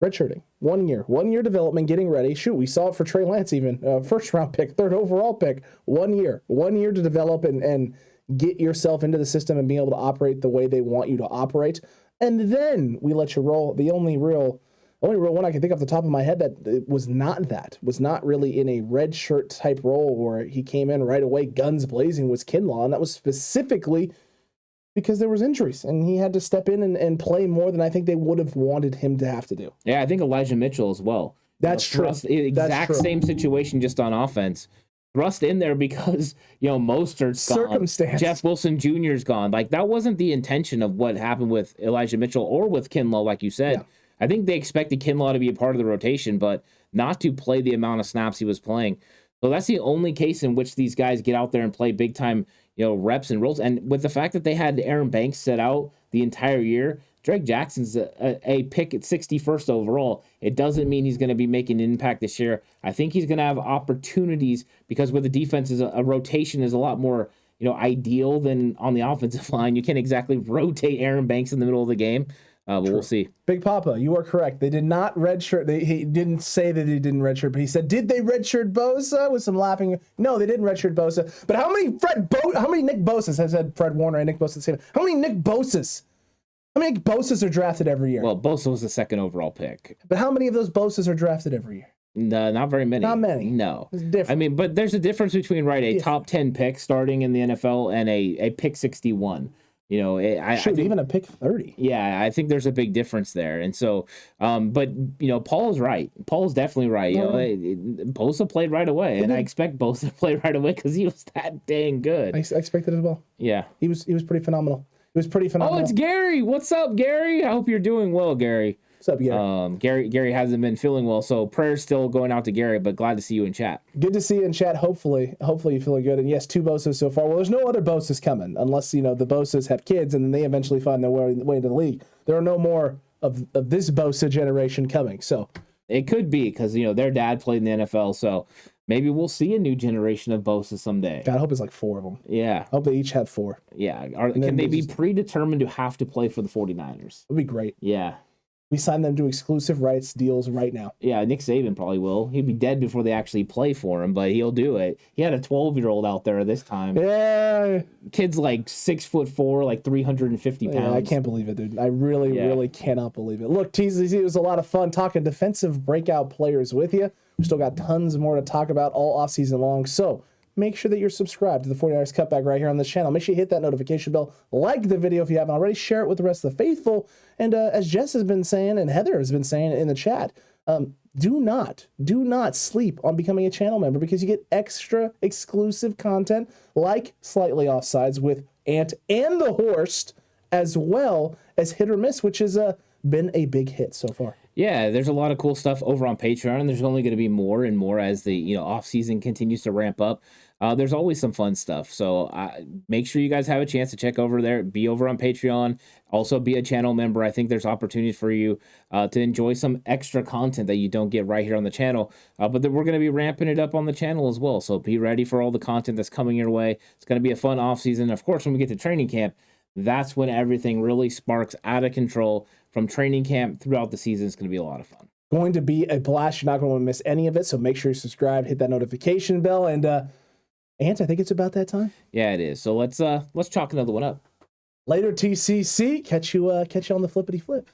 Redshirting. 1 year development, getting ready. Shoot, we saw it for Trey Lance even. First round pick, third overall pick. 1 year. 1 year to develop and get yourself into the system and be able to operate the way they want you to operate. And then we let you roll. The only real one I can think off the top of my head that was not really in a red shirt type role where he came in right away guns blazing was Kinlaw, and that was specifically because there was injuries and he had to step in and play more than I think they would have wanted him to have to do. Yeah, I think Elijah Mitchell as well. That's true. Exact same situation, just on offense. Thrust in there because, Mostert's gone. Circumstance. Jeff Wilson Jr. is gone. Like, that wasn't the intention of what happened with Elijah Mitchell or with Kinlaw, like you said. Yeah. I think they expected Kinlaw to be a part of the rotation, but not to play the amount of snaps he was playing. So that's the only case in which these guys get out there and play big time, reps and roles. And with the fact that they had Aaron Banks set out the entire year, Drake Jackson's a pick at 61st overall. It doesn't mean he's going to be making an impact this year. I think he's going to have opportunities because with the defense, a rotation is a lot more, ideal than on the offensive line. You can't exactly rotate Aaron Banks in the middle of the game. But we'll see. Big Papa, you are correct. They did not redshirt. He didn't say that he didn't redshirt, but he said, did they redshirt Bosa? With some laughing. No, they didn't redshirt Bosa. But how many Nick Bosas, has said Fred Warner and Nick Bosa the same? How many Nick Bosas are drafted every year? Well, Bosa was the second overall pick. But how many of those Bosas are drafted every year? No, not very many. Not many. No. It's different. I mean, but there's a difference between, a top 10 pick starting in the NFL and a pick 61. You know, I think, even a pick 30. Yeah, I think there's a big difference there. And so, but, you know, Paul's right. Paul's definitely right. You know, Bosa played right away, and I expect Bosa to play right away because he was that dang good. I expected it as well. Yeah. He was pretty phenomenal. It was pretty phenomenal. Oh, it's Gary. What's up, Gary? I hope you're doing well, Gary. What's up, Gary? Gary hasn't been feeling well, so prayers still going out to Gary, but glad to see you in chat. Good to see you in chat. Hopefully you're feeling good. And yes, 2 Bosas so far. Well, there's no other Bosas coming unless, you know, the Bosas have kids and then they eventually find their way into the league. There are no more of this Bosa generation coming. So it could be because, you know, their dad played in the NFL, so maybe we'll see a new generation of Bosa someday. God, I hope it's like 4 of them. Yeah. I hope they each have 4. Yeah. Can they be predetermined to have to play for the 49ers? It'd be great. Yeah. We sign them to exclusive rights deals right now. Yeah, Nick Saban probably will. He'd be dead before they actually play for him, but he'll do it. He had a 12-year-old out there this time. Yeah. Kid's like 6'4", like 350 pounds. Yeah, I can't believe it, dude. I really cannot believe it. Look, TZZ, it was a lot of fun talking defensive breakout players with you. We still got tons more to talk about all offseason long. So make sure that you're subscribed to the 49ers Cutback right here on this channel. Make sure you hit that notification bell. Like the video if you haven't already. Share it with the rest of the faithful. And as Jess has been saying and Heather has been saying in the chat, do not sleep on becoming a channel member because you get extra exclusive content like Slightly Offsides with Ant and the Horst, as well as Hit or Miss, which has been a big hit so far. Yeah, there's a lot of cool stuff over on Patreon, and there's only going to be more and more as the, you know, off season continues to ramp up. There's always some fun stuff. So make sure you guys have a chance to check over there, be over on Patreon, also be a channel member. I think there's opportunities for you to enjoy some extra content that you don't get right here on the channel. But then we're going to be ramping it up on the channel as well. So be ready for all the content that's coming your way. It's going to be a fun off season. Of course, when we get to training camp, that's when everything really sparks out of control. From training camp throughout the season, it's going to be a lot of fun. Going to be a blast. You're not going to miss any of it. So make sure you subscribe, hit that notification bell, and Ant, I think it's about that time. Yeah, it is. So let's chalk another one up. Later, TCC. Catch you on the flippity flip.